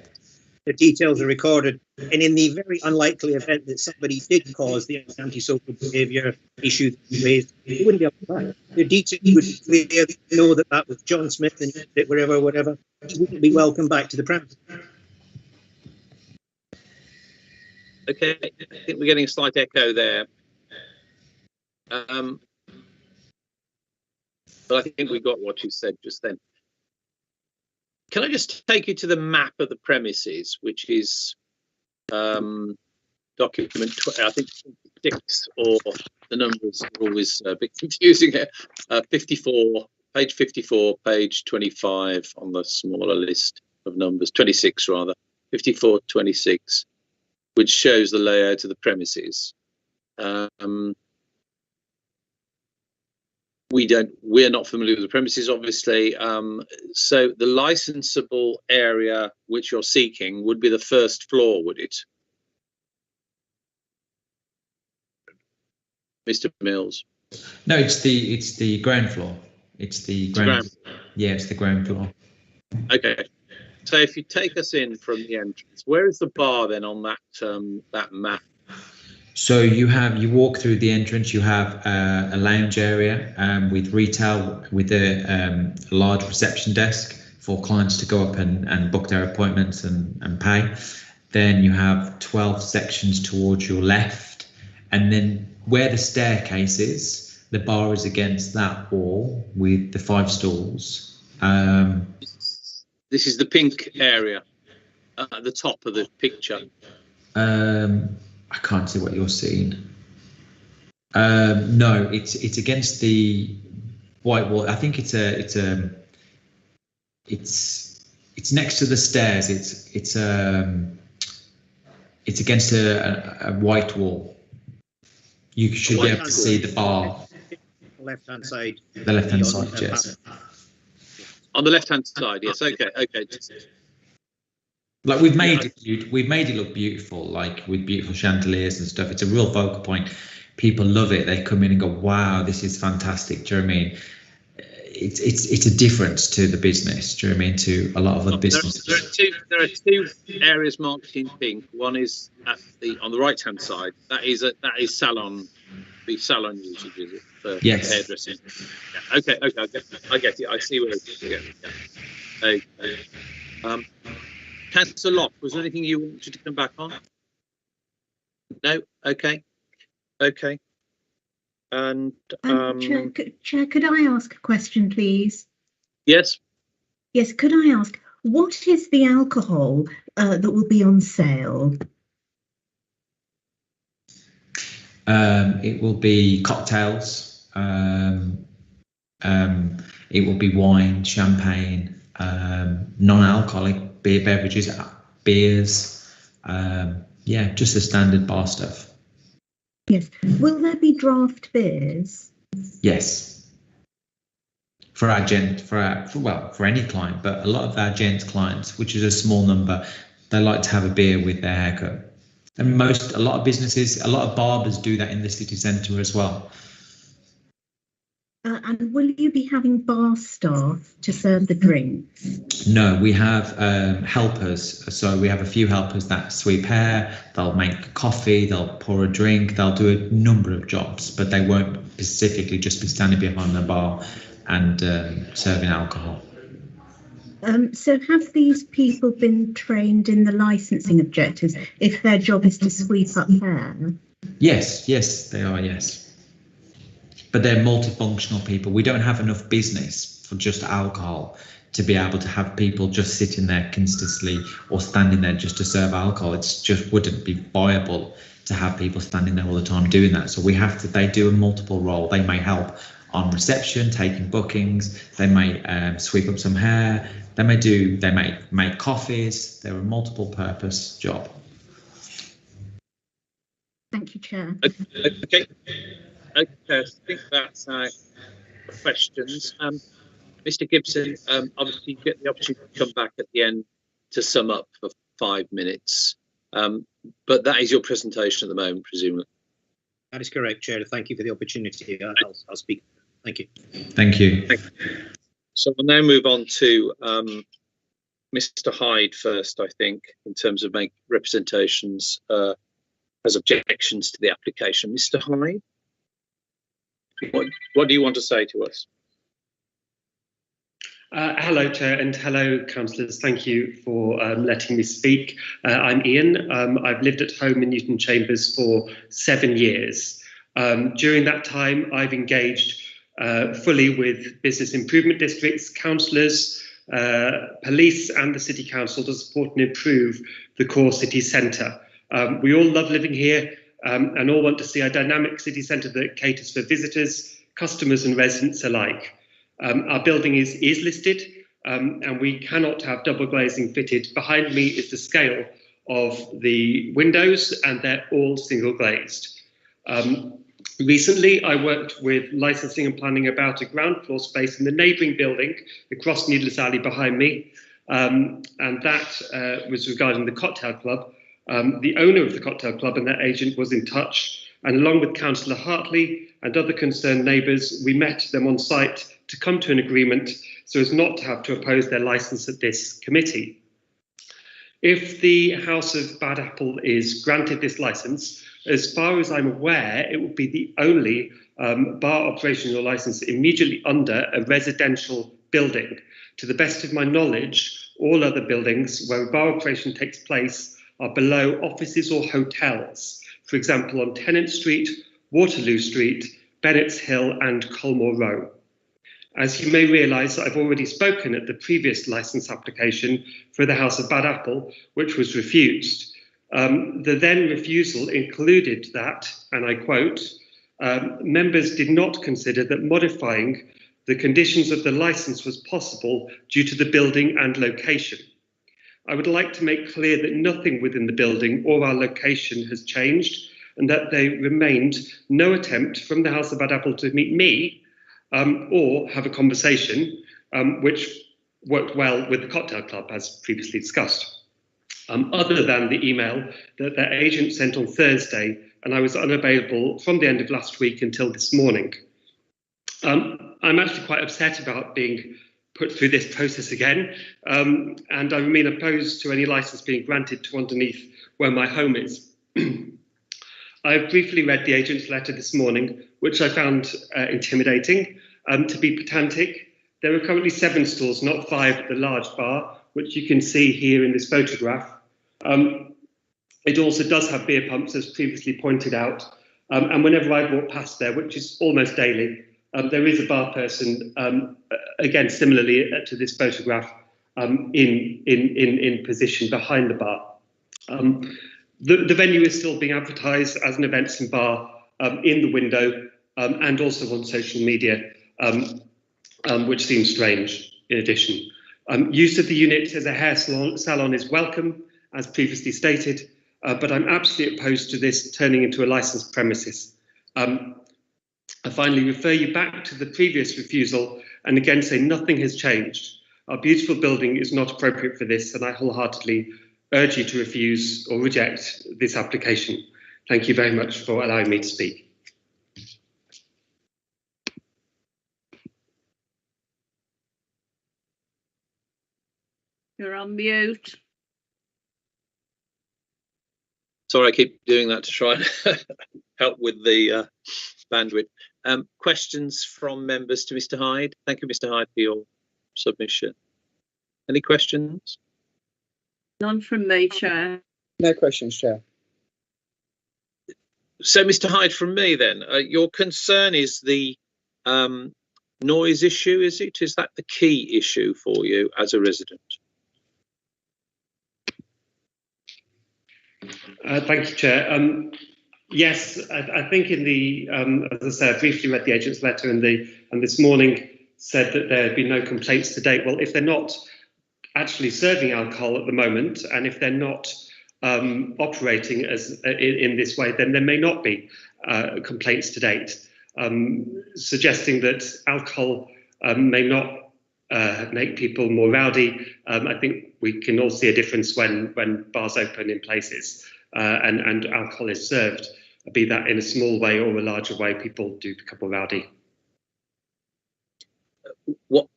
The details are recorded, and in the very unlikely event that somebody did cause the antisocial behaviour issue that you raised, you wouldn't be able to buy. The details would be clear, know that that was John Smith and it whatever. He wouldn't be welcome back to the premise. Okay, I think we're getting a slight echo there. But I think we got what you said just then. Can I just take you to the map of the premises, which is document, I think 6, or the numbers are always a bit confusing here. 54, page 54, page 25 on the smaller list of numbers, 26 rather, 54, 26, which shows the layout of the premises. We're not familiar with the premises, obviously. So the licensable area which you're seeking would be the first floor, would it? Mr. Mills? No, it's the ground floor. It's the ground. Yeah, it's the ground floor. Okay. So if you take us in from the entrance, where is the bar then on that that map? So you walk through the entrance, you have a lounge area with retail, with a large reception desk for clients to go up and book their appointments and pay. Then you have 12 sections towards your left, and then where the staircase is, the bar is against that wall with the 5 stools. This is the pink area at the top of the picture. I can't see what you're seeing. No, it's against the white wall. I think it's next to the stairs. It's against a white wall. You should be able to see the bar. Left-hand side. The left-hand side, yes. On the left-hand side, yes. Okay. Like we've made it look beautiful, like with beautiful chandeliers and stuff. It's a real focal point. People love it. They come in and go, "Wow, this is fantastic." Do you know what I mean? It's a difference to the business. Do you know what I mean? To a lot of other businesses. There are two areas marked in pink. One is on the right-hand side. That is salon. The salon usage, is it, for hairdressing? Yeah. Okay. I get it. I see where it's going. Okay. Councillor Locke, was there anything you wanted to come back on? No? Okay. And Chair, could I ask a question, please? Yes. Yes, could I ask, what is the alcohol that will be on sale? It will be cocktails. It will be wine, champagne, non-alcoholic beverages, beers, just the standard bar stuff. Yes. Will there be draft beers? Yes. For our for any client, but a lot of our gent clients, which is a small number, they like to have a beer with their haircut. And a lot of businesses, a lot of barbers do that in the city centre as well. And will you be having bar staff to serve the drinks? No, we have helpers. So we have a few helpers that sweep hair, they'll make coffee, they'll pour a drink, they'll do a number of jobs, but they won't specifically just be standing behind the bar and serving alcohol. So have these people been trained in the licensing objectives if their job is to sweep up hair? Yes, they are, yes. But they're multifunctional people. We don't have enough business for just alcohol to be able to have people just sitting there consistently or standing there just to serve alcohol. It just wouldn't be viable to have people standing there all the time doing that. So they do a multiple role. They may help on reception, taking bookings. They may sweep up some hair. They may make coffees. They're a multiple purpose job. Thank you, Chair. Okay. Okay, I think that's our questions. Mr. Gibson, obviously you get the opportunity to come back at the end to sum up for 5 minutes. But that is your presentation at the moment, presumably. That is correct, Chair. Thank you for the opportunity. I'll speak. Thank you. Thank you. So we'll now move on to Mr. Hyde first, I think, in terms of make representations as objections to the application. Mr. Hyde, what do you want to say to us? Hello, Chair, and hello, councillors. Thank you for letting me speak. I'm Ian. I've lived at home in Newton Chambers for 7 years. During that time, I've engaged fully with business improvement districts, councillors, police and the City Council to support and improve the core city centre. We all love living here and all want to see a dynamic city centre that caters for visitors, customers and residents alike. Our building is listed and we cannot have double glazing fitted. Behind me is the scale of the windows and they're all single glazed. Recently, I worked with licensing and planning about a ground floor space in the neighbouring building across Needless Alley behind me, and that was regarding the cocktail club. The owner of the cocktail club and their agent was in touch, and along with Councillor Hartley and other concerned neighbours, we met them on site to come to an agreement so as not to have to oppose their licence at this committee. If the House of Bad Apple is granted this licence, as far as I'm aware, it will be the only bar operational licence immediately under a residential building. To the best of my knowledge, all other buildings where a bar operation takes place are below offices or hotels, for example, on Tennant Street, Waterloo Street, Bennett's Hill and Colmore Row. As you may realise, I've already spoken at the previous licence application for the House of Bad Apple, which was refused. The then refusal included that, and I quote, members did not consider that modifying the conditions of the licence was possible due to the building and location. I would like to make clear that nothing within the building or our location has changed and that there remained no attempt from the House of Bad Apple to meet me or have a conversation, which worked well with the cocktail club as previously discussed. Other than the email that their agent sent on Thursday, and I was unavailable from the end of last week until this morning. I'm actually quite upset about being put through this process again, and I remain opposed to any licence being granted to underneath where my home is. I've briefly read the agent's letter this morning, which I found intimidating. To be pedantic, there are currently 7 stalls, not 5 at the large bar, which you can see here in this photograph. It also does have beer pumps, as previously pointed out, and whenever I walk past there, which is almost daily, there is a bar person, again, similarly to this photograph, in position behind the bar. The venue is still being advertised as an events and bar in the window and also on social media, which seems strange in addition. Use of the unit as a hair salon is welcome, as previously stated, but I'm absolutely opposed to this turning into a licensed premises. I finally refer you back to the previous refusal and again say nothing has changed. Our beautiful building is not appropriate for this, and I wholeheartedly urge you to refuse or reject this application. Thank you very much for allowing me to speak. You're on mute. Sorry, I keep doing that to try and help with the bandwidth. Questions from members to Mr. Hyde? Thank you, Mr. Hyde, for your submission. Any questions? None from me, Chair. No questions, Chair. So, Mr. Hyde, from me then, your concern is the noise issue, is it? Is that the key issue for you as a resident? Thank you, Chair. Yes, I think in the, as I said, I briefly read the agent's letter and this morning said that there had been no complaints to date. Well, if they're not actually serving alcohol at the moment, and if they're not operating as in this way, then there may not be complaints to date. suggesting that alcohol may not make people more rowdy. I think we can all see a difference when bars open in places and alcohol is served, be that in a small way or a larger way. People do become more rowdy. What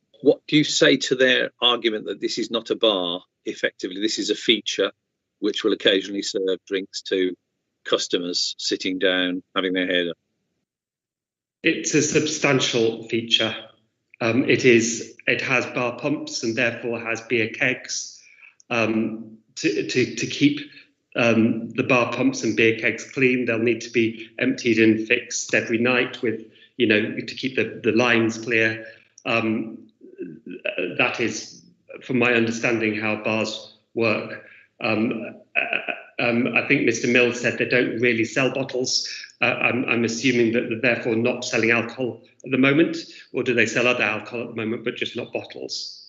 do you say to their argument that this is not a bar? Effectively, this is a feature which will occasionally serve drinks to customers sitting down, having their hair done. It's a substantial feature. It has bar pumps and therefore has beer kegs. To keep the bar pumps and beer kegs clean, they'll need to be emptied and fixed every night with, to keep the lines clear. That is, from my understanding, how bars work. I think Mr. Mills said they don't really sell bottles. I'm assuming that they're therefore not selling alcohol at the moment, or do they sell other alcohol at the moment, but just not bottles?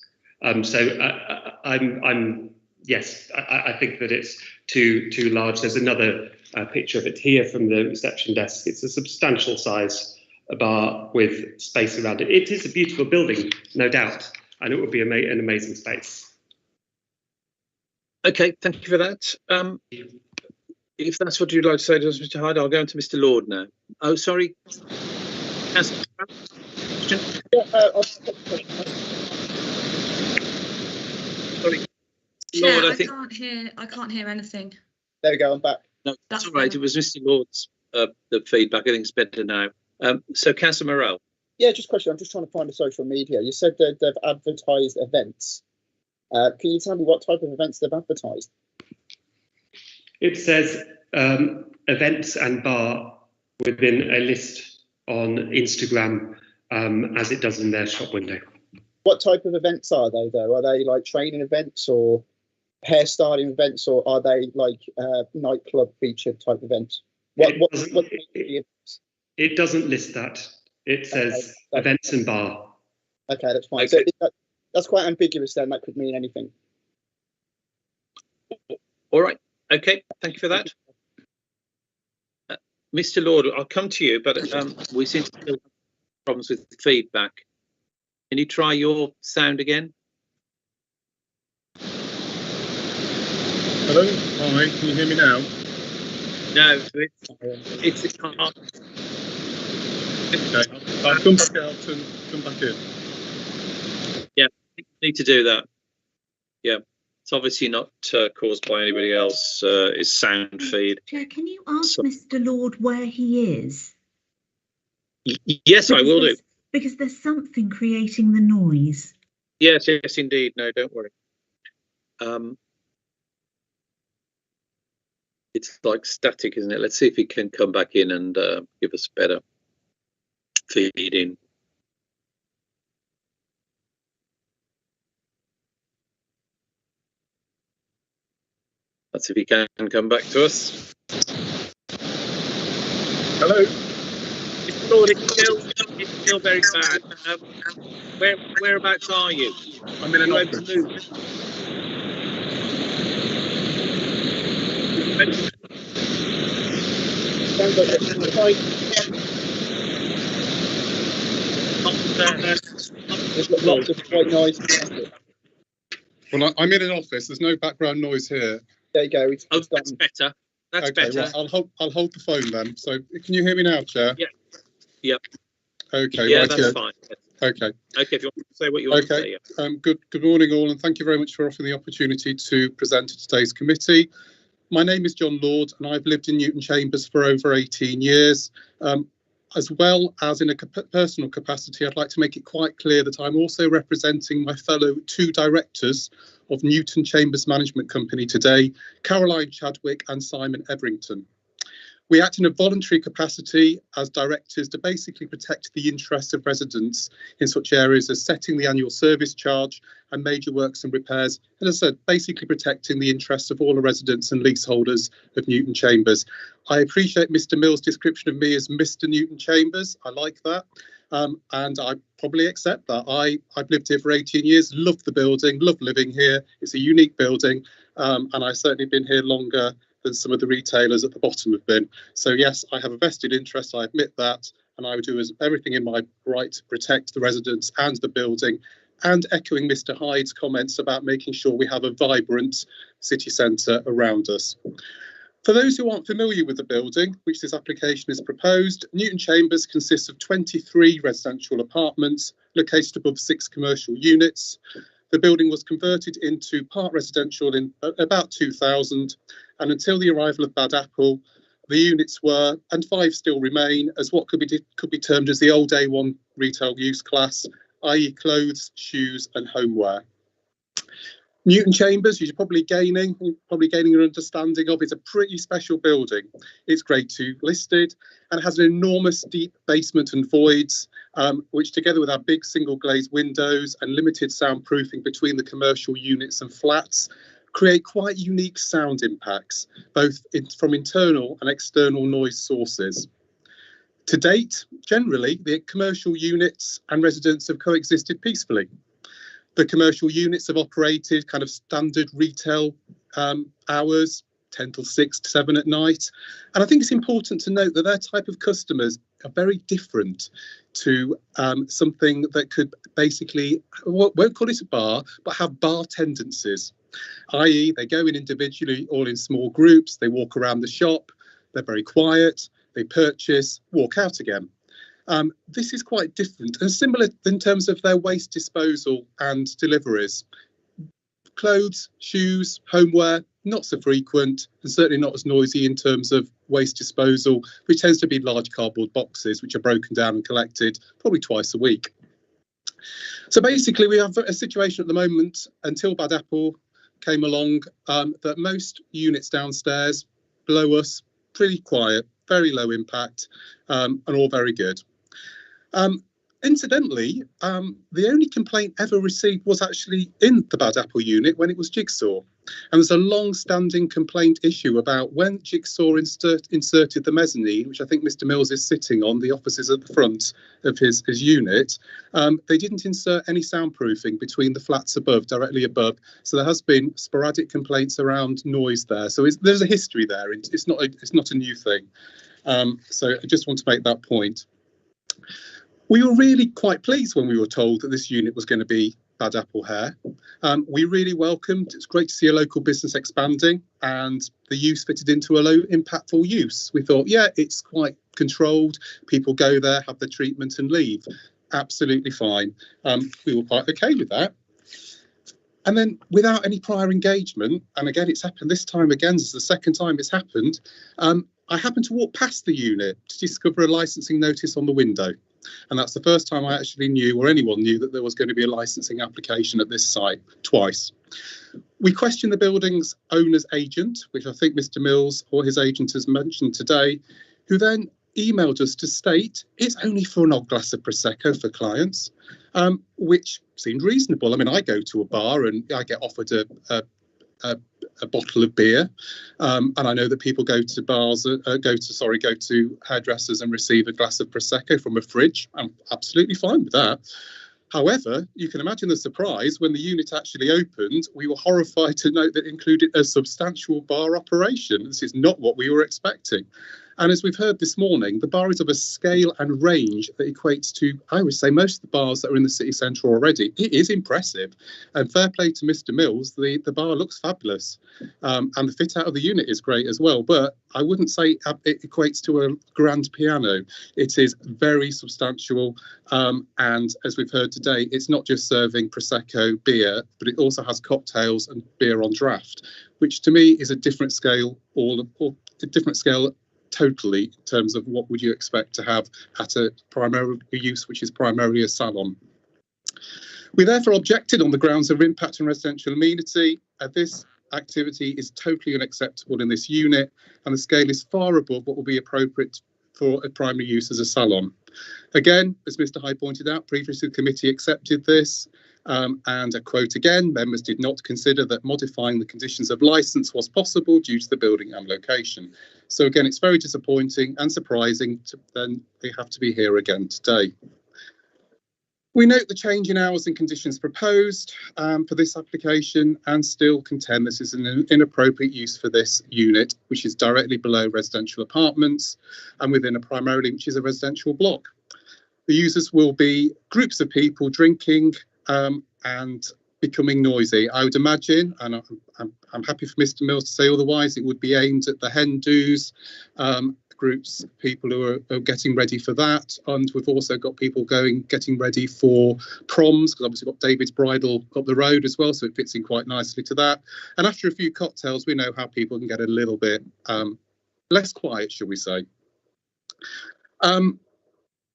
Yes, I think that it's too large. There's another picture of it here from the reception desk. It's a substantial size bar with space around it. It is a beautiful building, no doubt, and it would be an amazing space. Okay, thank you for that. If that's what you'd like to say to us, Mr. Hyde, I'll go on to Mr. Lord now. Oh, sorry. Sorry. Chair, Lord, I can't hear anything. There we go, I'm back. No, that's all right. It was Mr. Lord's the feedback. I think it's better now. So, Councillor Morell. Yeah, just a question. I'm just trying to find the social media. You said that they've advertised events. Can you tell me what type of events they've advertised? It says events and bar within a list on Instagram, as it does in their shop window. What type of events are they, though? Are they like training events or hairstyling events, or are they like nightclub featured type events? It doesn't list that. It says events and bar. Okay, that's fine. Okay. So that's quite ambiguous then. That could mean anything. All right. Okay, thank you for that. Mr. Lord, I'll come to you, but we seem to have problems with feedback. Can you try your sound again? Hello, hi, can you hear me now? No, it's hard. Okay, I'll come back out and come back in. Yeah, you need to do that. Yeah, it's obviously not caused by anybody else. It's sound feed. Chair, can you ask Mr. Lord where he is? Yes, I will do. Because there's something creating the noise. Yes, indeed. No, don't worry. It's like static, isn't it? Let's see if he can come back in and give us better feed in. Let's see if he can come back to us. Hello. Mr. Lord, it's still very bad. Whereabouts are you? I'm in an office. There's lots of white noise. Well, I'm in an office. There's no background noise here. There you go. That's better. That's okay, better. Well, I'll hold the phone then. So, can you hear me now, Chair? Yeah. Yep. Okay. Yeah, right, that's fine. Okay. Okay, if you want to say what you want to say. Yeah. Good morning, all, and thank you very much for offering the opportunity to present to today's committee. My name is John Lord, and I've lived in Newton Chambers for over 18 years. As well as in a personal capacity, I'd like to make it quite clear that I'm also representing my fellow two directors of Newton Chambers Management Company today, Caroline Chadwick and Simon Everington. We act in a voluntary capacity as directors to basically protect the interests of residents in such areas as setting the annual service charge and major works and repairs. And as I said, basically protecting the interests of all the residents and leaseholders of Newton Chambers. I appreciate Mr. Mills' description of me as Mr. Newton Chambers. I like that. And I probably accept that. I've lived here for 18 years, love the building, love living here. It's a unique building. And I've certainly been here longer than some of the retailers at the bottom have been. So yes, I have a vested interest, I admit that, and I would do everything in my right to protect the residents and the building, and echoing Mr. Hyde's comments about making sure we have a vibrant city centre around us. For those who aren't familiar with the building, which this application is proposed, Newton Chambers consists of 23 residential apartments located above 6 commercial units. The building was converted into part residential in about 2000, and until the arrival of Bad Apple, the units were, and 5 still remain, as what could be termed as the old A1 retail use class, i.e. clothes, shoes and homeware. Newton Chambers, you're probably gaining an understanding of, is a pretty special building. It's Grade 2 listed and has an enormous deep basement and voids, which together with our big single glazed windows and limited soundproofing between the commercial units and flats, create quite unique sound impacts, both from internal and external noise sources. To date, generally, the commercial units and residents have coexisted peacefully. The commercial units have operated kind of standard retail hours, 10 till 6 to 7 at night. And I think it's important to note that their type of customers are very different to something that could basically, won't call it a bar, but have bar tendencies, i.e. they go in individually, all in small groups, they walk around the shop, they're very quiet, they purchase, walk out again. This is quite different and similar in terms of their waste disposal and deliveries. Clothes, shoes, homeware, not so frequent and certainly not as noisy in terms of waste disposal, which tends to be large cardboard boxes which are broken down and collected probably twice a week. So basically we have a situation at the moment, until Bad Apple came along, that most units downstairs below us, pretty quiet, very low impact, and all very good. Incidentally, the only complaint ever received was actually in the Bad Apple unit when it was Jigsaw. And there's a long-standing complaint issue about when Jigsaw inserted the mezzanine, which I think Mr. Mills is sitting on, the offices at the front of his unit, they didn't insert any soundproofing between the flats above, directly above. So there has been sporadic complaints around noise there. So there's a history there. It's not a new thing. So I just want to make that point. We were really quite pleased when we were told that this unit was going to be Bad Apple Hair. We really welcomed, it's great to see a local business expanding and the use fitted into a low impactful use. We thought, yeah, it's quite controlled. People go there, have the treatment and leave. Absolutely fine. We were quite okay with that. And then without any prior engagement, and again, it's happened this time again, this is the second time it's happened, I happened to walk past the unit to discover a licensing notice on the window. And that's the first time I actually knew, or anyone knew, that there was going to be a licensing application at this site twice. We questioned the building's owner's agent, which I think Mr. Mills or his agent has mentioned today, who then emailed us to state it's only for an odd glass of Prosecco for clients, which seemed reasonable. I mean, I go to a bar and I get offered a bottle of beer, and I know that people go to bars, go to hairdressers and receive a glass of Prosecco from a fridge. I'm absolutely fine with that. However, you can imagine the surprise when the unit actually opened. We were horrified to note that it included a substantial bar operation. This is not what we were expecting. And as we've heard this morning, the bar is of a scale and range that equates to, I would say, most of the bars that are in the city centre already. It is impressive. And fair play to Mr. Mills, the bar looks fabulous. And the fit out of the unit is great as well. But I wouldn't say it equates to a grand piano. It is very substantial. And as we've heard today, it's not just serving Prosecco beer, but it also has cocktails and beer on draft, which to me is a different scale, totally, in terms of what would you expect to have at a primary use, which is primarily a salon. We therefore objected on the grounds of impact on residential amenity. This activity is totally unacceptable in this unit, and the scale is far above what will be appropriate for a primary use as a salon. Again, as Mr. Hyde pointed out, previously the committee accepted this, and I quote again, members did not consider that modifying the conditions of licence was possible due to the building and location. So again, it's very disappointing and surprising then they have to be here again today. We note the change in hours and conditions proposed for this application and still contend this is an inappropriate use for this unit, which is directly below residential apartments and within a primarily, which is a residential block. The users will be groups of people drinking and becoming noisy. I would imagine, and I'm happy for Mr. Mills to say otherwise, it would be aimed at the hen do's, groups, people who are getting ready for that, and we've also got people getting ready for proms, because obviously we've got David's Bridal up the road as well, so it fits in quite nicely to that. And after a few cocktails, we know how people can get a little bit less quiet, shall we say.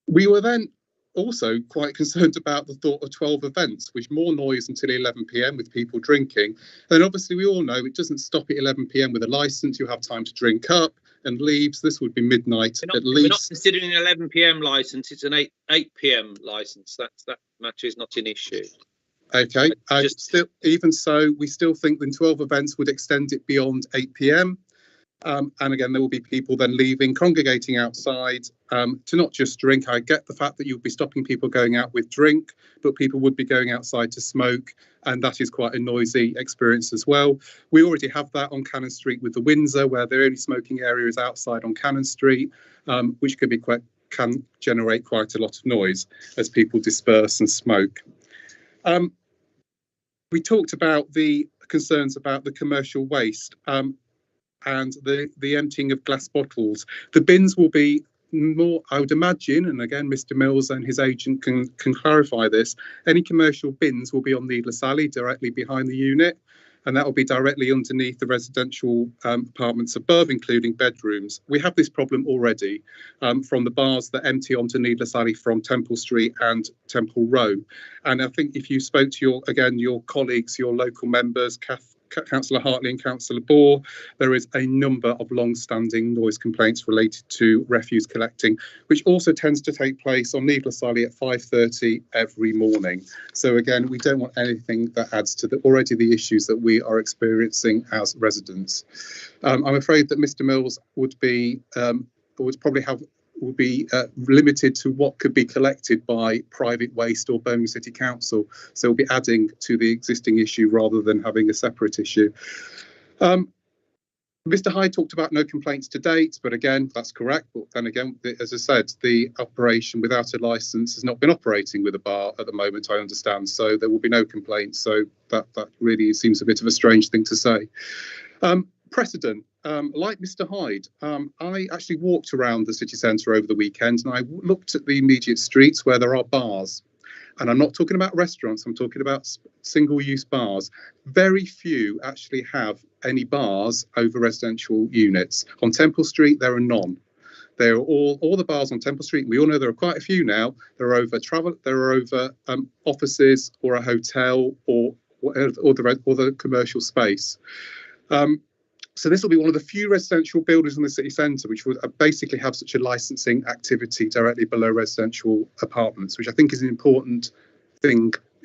We were then also quite concerned about the thought of 12 events, which more noise until 11 p.m. with people drinking. And obviously we all know it doesn't stop at 11 p.m. with a licence. You have time to drink up and leave. So this would be midnight at least. We're not considering an 11 p.m. licence. It's an 8 p.m. licence. That matter is not an issue. Okay. Even so, we still think the 12 events would extend it beyond 8 p.m. And again, there will be people then leaving, congregating outside to not just drink. I get the fact that you'll be stopping people going out with drink, but people would be going outside to smoke, and that is quite a noisy experience as well. We already have that on Cannon Street with the Windsor, where the only smoking area is outside on Cannon Street, which can generate quite a lot of noise as people disperse and smoke. We talked about the concerns about the commercial waste. And the emptying of glass bottles. The bins will be more, I would imagine, and again, Mr. Mills and his agent can clarify this, any commercial bins will be on Needless Alley directly behind the unit, and that will be directly underneath the residential apartments above, including bedrooms. We have this problem already from the bars that empty onto Needless Alley from Temple Street and Temple Row. And I think if you spoke to your colleagues, your local members, Councillor Hartley and Councillor Bohr, there is a number of long-standing noise complaints related to refuse collecting, which also tends to take place on Needless Alley at 5:30 every morning. So again, we don't want anything that adds to already the issues that we are experiencing as residents. I'm afraid that Mr. Mills would be limited to what could be collected by private waste or Birmingham City Council. So we'll be adding to the existing issue rather than having a separate issue. Mr. Hyde talked about no complaints to date, but again, that's correct. But then again, as I said, the operation without a licence has not been operating with a bar at the moment, I understand. So there will be no complaints. So that really seems a bit of a strange thing to say. Precedent. Like Mr. Hyde, I actually walked around the city centre over the weekend and I looked at the immediate streets where there are bars. And I'm not talking about restaurants, I'm talking about single-use bars. Very few actually have any bars over residential units. On Temple Street, there are none. There are all the bars on Temple Street. We all know there are quite a few now. There are over offices or a hotel or the commercial space. So this will be one of the few residential buildings in the city centre which would basically have such a licensing activity directly below residential apartments, which I think is an important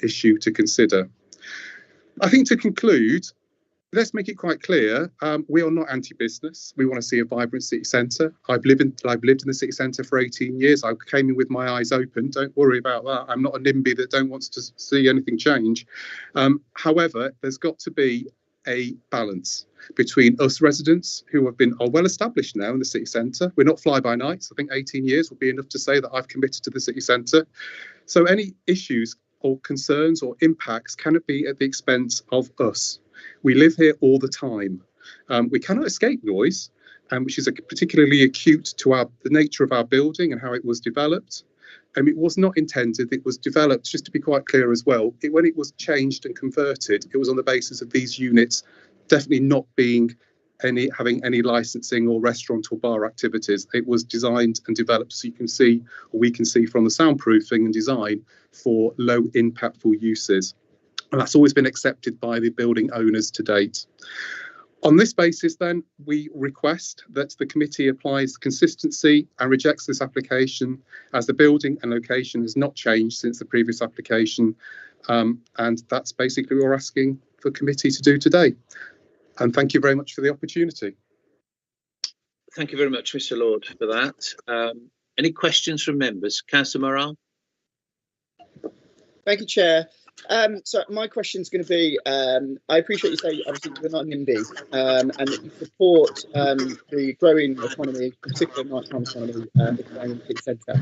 issue to consider. I think to conclude, let's make it quite clear, we are not anti-business. We want to see a vibrant city centre. I've lived in the city centre for 18 years. I came in with my eyes open. Don't worry about that. I'm not a NIMBY that don't want to see anything change. However, there's got to be a balance between us residents who are well established now in the city centre. We're not fly-by-nights. I think 18 years will be enough to say that I've committed to the city centre. So any issues or concerns or impacts cannot be at the expense of us. We live here all the time. We cannot escape noise, which is particularly acute to the nature of our building and how it was developed. It was not intended, it was developed, just to be quite clear as well, when it was changed and converted, it was on the basis of these units definitely not having any licensing or restaurant or bar activities. It was designed and developed so we can see from the soundproofing and design for low impactful uses. And that's always been accepted by the building owners to date. On this basis, then, we request that the committee applies consistency and rejects this application as the building and location has not changed since the previous application. And that's basically what we're asking the committee to do today. And thank you very much for the opportunity. Thank you very much, Mr. Lord, for that. Any questions from members? Councillor Morrell? Thank you, Chair. So my question is going to be, I appreciate you saying obviously you're not NIMBY and that you support the growing economy, particularly nighttime economy, in the city centre.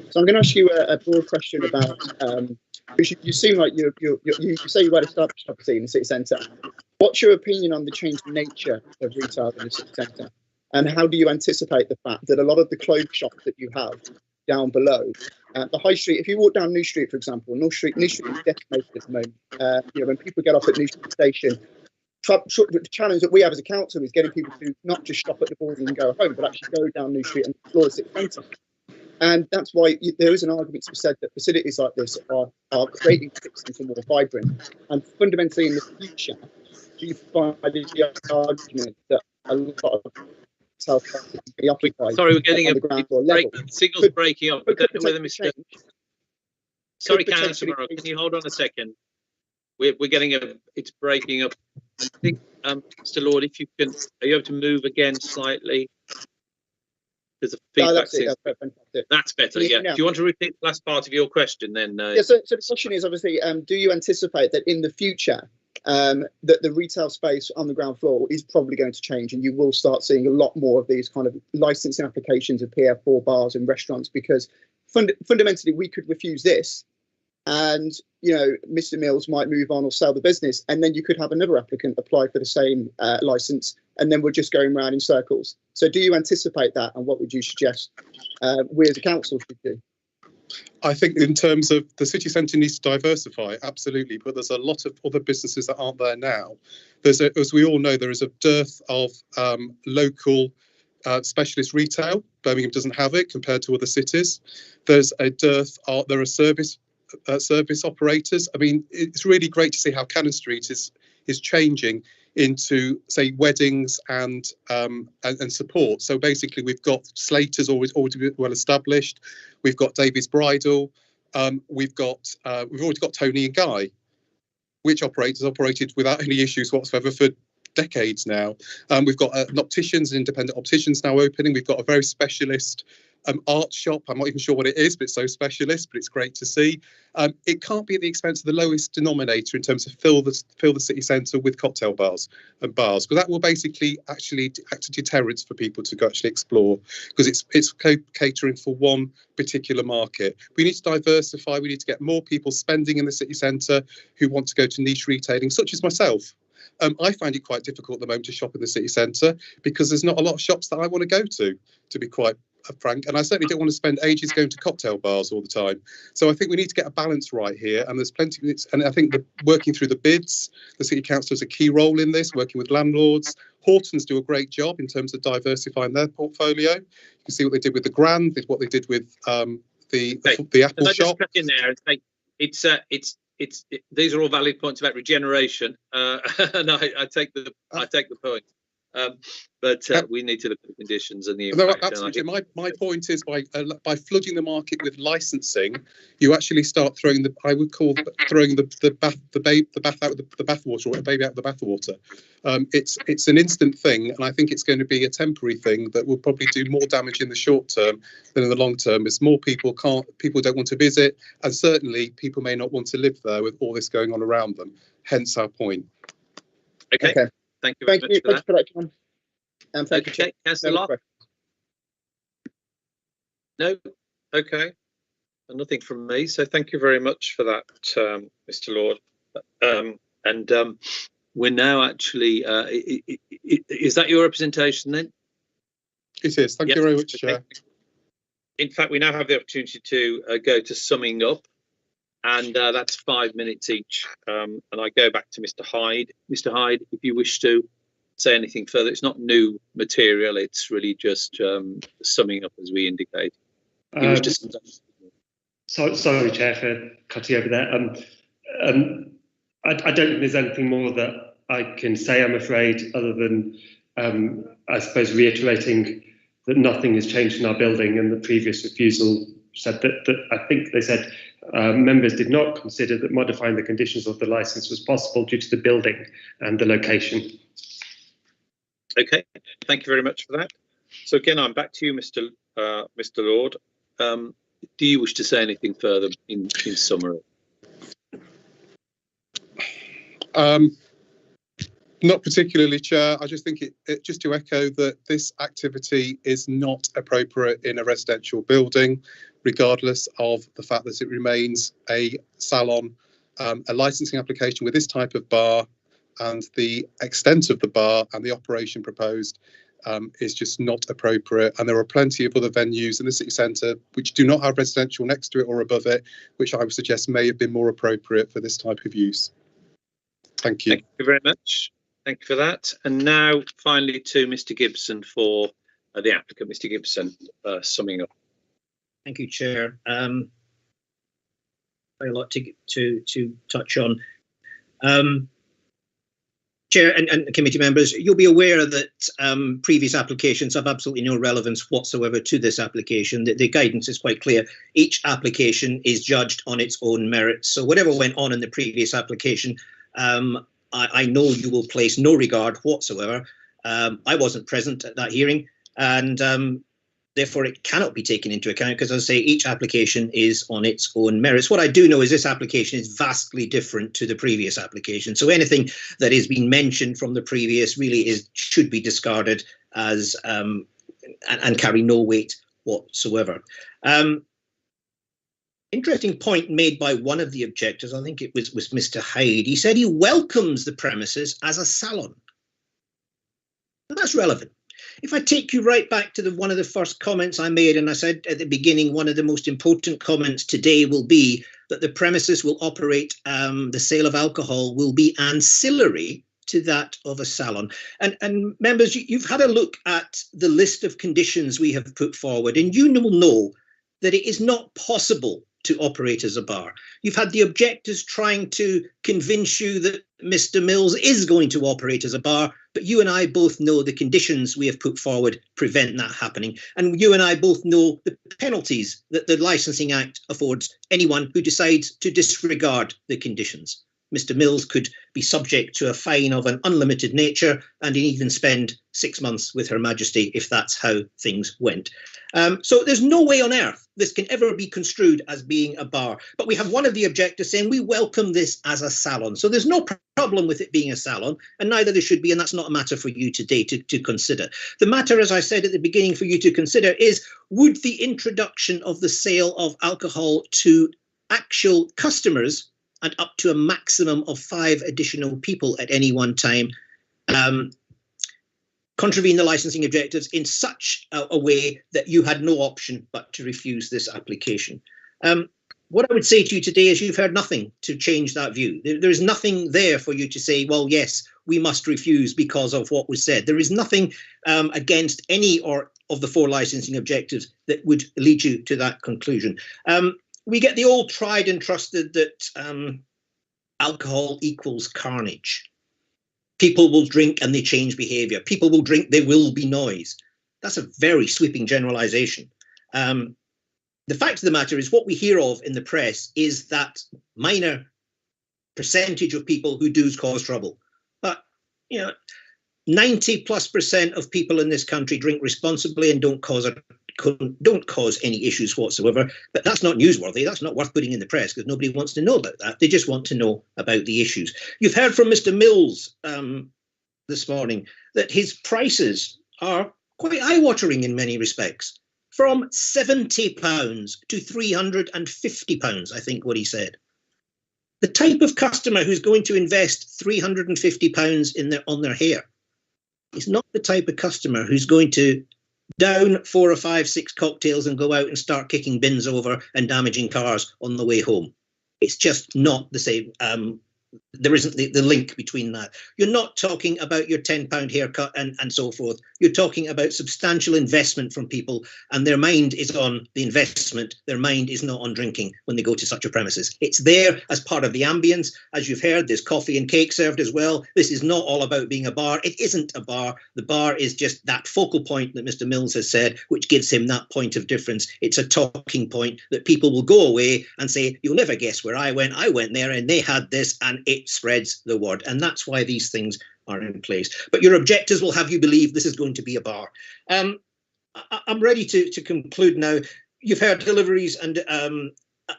So I'm going to ask you a broad question about, because you seem like you say you're well established obviously in the city centre. What's your opinion on the changing nature of retail in the city centre? And how do you anticipate the fact that a lot of the clothes shops that you have down below, the high street, if you walk down New Street, for example, New Street is decimated at the moment. You know, when people get off at New Street Station, the challenge that we have as a council is getting people to not just shop at the border and go home, but actually go down New Street and explore the city centre. And that's why there is an argument to be said that facilities like this are creating the city centre more vibrant. And fundamentally, in the future, do you find the argument that a lot of be occupied? Sorry, we're getting signals breaking up. I don't know whether Mr. Sorry, Councillor Morrow, can you hold on a second? We're getting it's breaking up. I think, Mr. Lord, if you can, are you able to move again slightly? There's a feedback. That's better. Yeah. Do you want to repeat the last part of your question then? Yeah. So the question is obviously, do you anticipate that in the future, that the retail space on the ground floor is probably going to change, and you will start seeing a lot more of these kind of licensing applications of PF4 bars and restaurants, because fundamentally we could refuse this, and you know, Mr. Mills might move on or sell the business, and then you could have another applicant apply for the same license, and then we're just going round in circles. So do you anticipate that, and what would you suggest we as a council should do? I think in terms of the city centre needs to diversify, absolutely, but there's a lot of other businesses that aren't there now. As we all know, there is a dearth of local specialist retail. Birmingham doesn't have it compared to other cities. There's a dearth of, there are service operators. I mean, it's really great to see how Cannon Street is changing into, say, weddings and support. So basically, we've got Slater's always well established. We've got Davies Bridal. We've already got Tony and Guy, which operated without any issues whatsoever for decades now. We've got opticians, independent opticians now opening. We've got a very specialist art shop. I'm not even sure what it is, but it's so specialist, but it's great to see. It can't be at the expense of the lowest denominator in terms of fill the city centre with cocktail bars, because that will basically actually act as a deterrent for people to go actually explore, because it's catering for one particular market. We need to diversify. We need to get more people spending in the city centre who want to go to niche retailing, such as myself. I find it quite difficult at the moment to shop in the city centre because there's not a lot of shops that I want to go to be quite frank, and I certainly don't want to spend ages going to cocktail bars all the time. So I think we need to get a balance right here, and there's plenty. And I think working through the bids, the City Council has a key role in this, working with landlords. Hortons do a great job in terms of diversifying their portfolio. You can see what they did with the Grand, what they did with the Apple shop. Just cut in there and say these are all valid points about regeneration, and I take the point. But we need to look at the conditions and the impact. No, absolutely. My point is by flooding the market with licensing, you actually start throwing the bath out with the bathwater, or a baby out with the bathwater. It's an instant thing, and I think it's going to be a temporary thing that will probably do more damage in the short term than in the long term, as more people don't want to visit, and certainly people may not want to live there with all this going on around them. Hence our point. Okay. Thank you very much for that. John. And thank you, Councillor Locke. No, okay, nothing from me. So thank you very much for that, Mr. Lord. We're now actually. Is that your representation then? It is. Thank you very much, Chair. In fact, we now have the opportunity to go to summing up, and that's 5 minutes each. And I go back to Mr. Hyde. Mr. Hyde, if you wish to say anything further, it's not new material, it's really just summing up as we indicate. Sorry, Chair, for cutting over there. I don't think there's anything more that I can say, I'm afraid, other than, I suppose, reiterating that nothing has changed in our building, and the previous refusal said that I think they said members did not consider that modifying the conditions of the licence was possible due to the building and the location. Okay, thank you very much for that. So again, I'm back to you, Mr. Lord. Do you wish to say anything further in summary? Not particularly, Chair. I just think it just to echo that this activity is not appropriate in a residential building, regardless of the fact that it remains a salon. A licensing application with this type of bar and the extent of the bar and the operation proposed is just not appropriate. And there are plenty of other venues in the city centre which do not have residential next to it or above it, which I would suggest may have been more appropriate for this type of use. Thank you. Thank you very much. Thank you for that. And now finally to Mr. Gibson for the applicant. Mr. Gibson, summing up. Thank you, Chair. Very lot to touch on. Chair and committee members, you'll be aware that previous applications have absolutely no relevance whatsoever to this application. The guidance is quite clear. Each application is judged on its own merits. So whatever went on in the previous application, I know you will place no regard whatsoever. I wasn't present at that hearing, and therefore it cannot be taken into account because, as I say, each application is on its own merits. What I do know is this application is vastly different to the previous application. So anything that has been mentioned from the previous really should be discarded as and carry no weight whatsoever. Interesting point made by one of the objectors, I think it was Mr. Hyde. He said he welcomes the premises as a salon. Well, that's relevant. If I take you right back to one of the first comments I made, and I said at the beginning, one of the most important comments today will be that the premises will operate, the sale of alcohol will be ancillary to that of a salon. And members, you've had a look at the list of conditions we have put forward, and you will know that it is not possible to operate as a bar. You've had the objectors trying to convince you that Mr. Mills is going to operate as a bar, but you and I both know the conditions we have put forward prevent that happening. And you and I both know the penalties that the Licensing Act affords anyone who decides to disregard the conditions. Mr. Mills could be subject to a fine of an unlimited nature and even spend 6 months with Her Majesty if that's how things went. So there's no way on earth this can ever be construed as being a bar. But we have one of the objectors saying we welcome this as a salon. So there's no problem with it being a salon, and neither there should be, and that's not a matter for you today to consider. The matter, as I said at the beginning, for you to consider is, would the introduction of the sale of alcohol to actual customers and up to a maximum of 5 additional people at any one time contravene the licensing objectives in such a way that you had no option but to refuse this application? What I would say to you today is you've heard nothing to change that view. There is nothing there for you to say, well, yes, we must refuse because of what was said. There is nothing against any of the 4 licensing objectives that would lead you to that conclusion. We get the old tried and trusted that alcohol equals carnage. People will drink and they change behaviour. People will drink, there will be noise. That's a very sweeping generalisation. The fact of the matter is what we hear of in the press is that minor percentage of people who do cause trouble. But, 90+% of people in this country drink responsibly and don't cause any issues whatsoever. But that's not newsworthy. That's not worth putting in the press because nobody wants to know about that. They just want to know about the issues. You've heard from Mr. Mills this morning that his prices are quite eye-watering in many respects. From £70 to £350, I think what he said. The type of customer who's going to invest £350 on their hair is not the type of customer who's going to down 4 or 5, 6 cocktails and go out and start kicking bins over and damaging cars on the way home. It's just not the same. There isn't the link between that. You're not talking about your £10 haircut and so forth. You're talking about substantial investment from people, and their mind is on the investment. Their mind is not on drinking when they go to such a premises. It's there as part of the ambience. As you've heard, there's coffee and cake served as well. This is not all about being a bar. It isn't a bar. The bar is just that focal point that Mr. Mills has said, which gives him that point of difference. It's a talking point that people will go away and say, you'll never guess where I went. I went there and they had this, and it spreads the word. And that's why these things are in place. But your objectors will have you believe this is going to be a bar. I'm ready to conclude now. You've heard deliveries and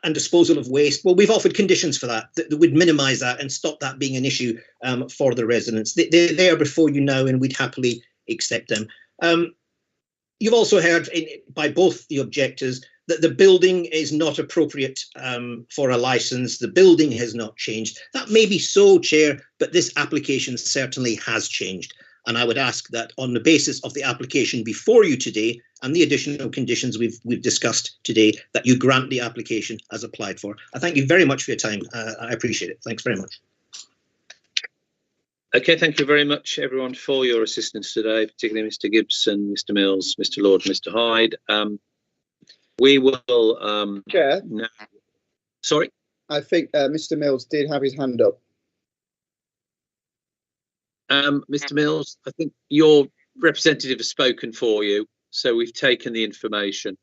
and disposal of waste. Well, we've offered conditions for that would minimise that and stop that being an issue for the residents. They are before you now, and we'd happily accept them. You've also heard by both the objectors that the building is not appropriate for a licence. The building has not changed. That may be so, Chair, but this application certainly has changed. And I would ask that on the basis of the application before you today and the additional conditions we've discussed today, that you grant the application as applied for. I thank you very much for your time. I appreciate it. Thanks very much. Okay, thank you very much, everyone, for your assistance today, particularly Mr. Gibson, Mr. Mills, Mr. Lord, Mr. Hyde. We will Chair. now. Sorry, I think Mr. Mills did have his hand up. Mr. Mills, I think your representative has spoken for you, so we've taken the information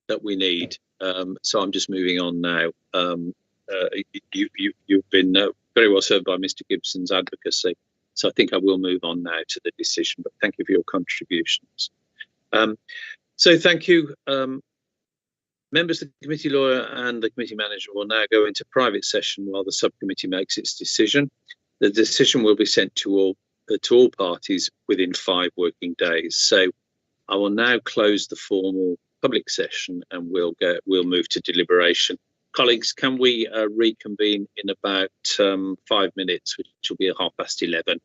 that we need. So I'm just moving on now. You've been very well served by Mr. Gibson's advocacy, so I think I will move on now to the decision. But thank you for your contributions. So thank you. Members of the committee lawyer and the committee manager will now go into private session while the subcommittee makes its decision. The decision will be sent to all parties within 5 working days. So I will now close the formal public session and we'll move to deliberation. Colleagues, can we reconvene in about 5 minutes, which will be at 11:30.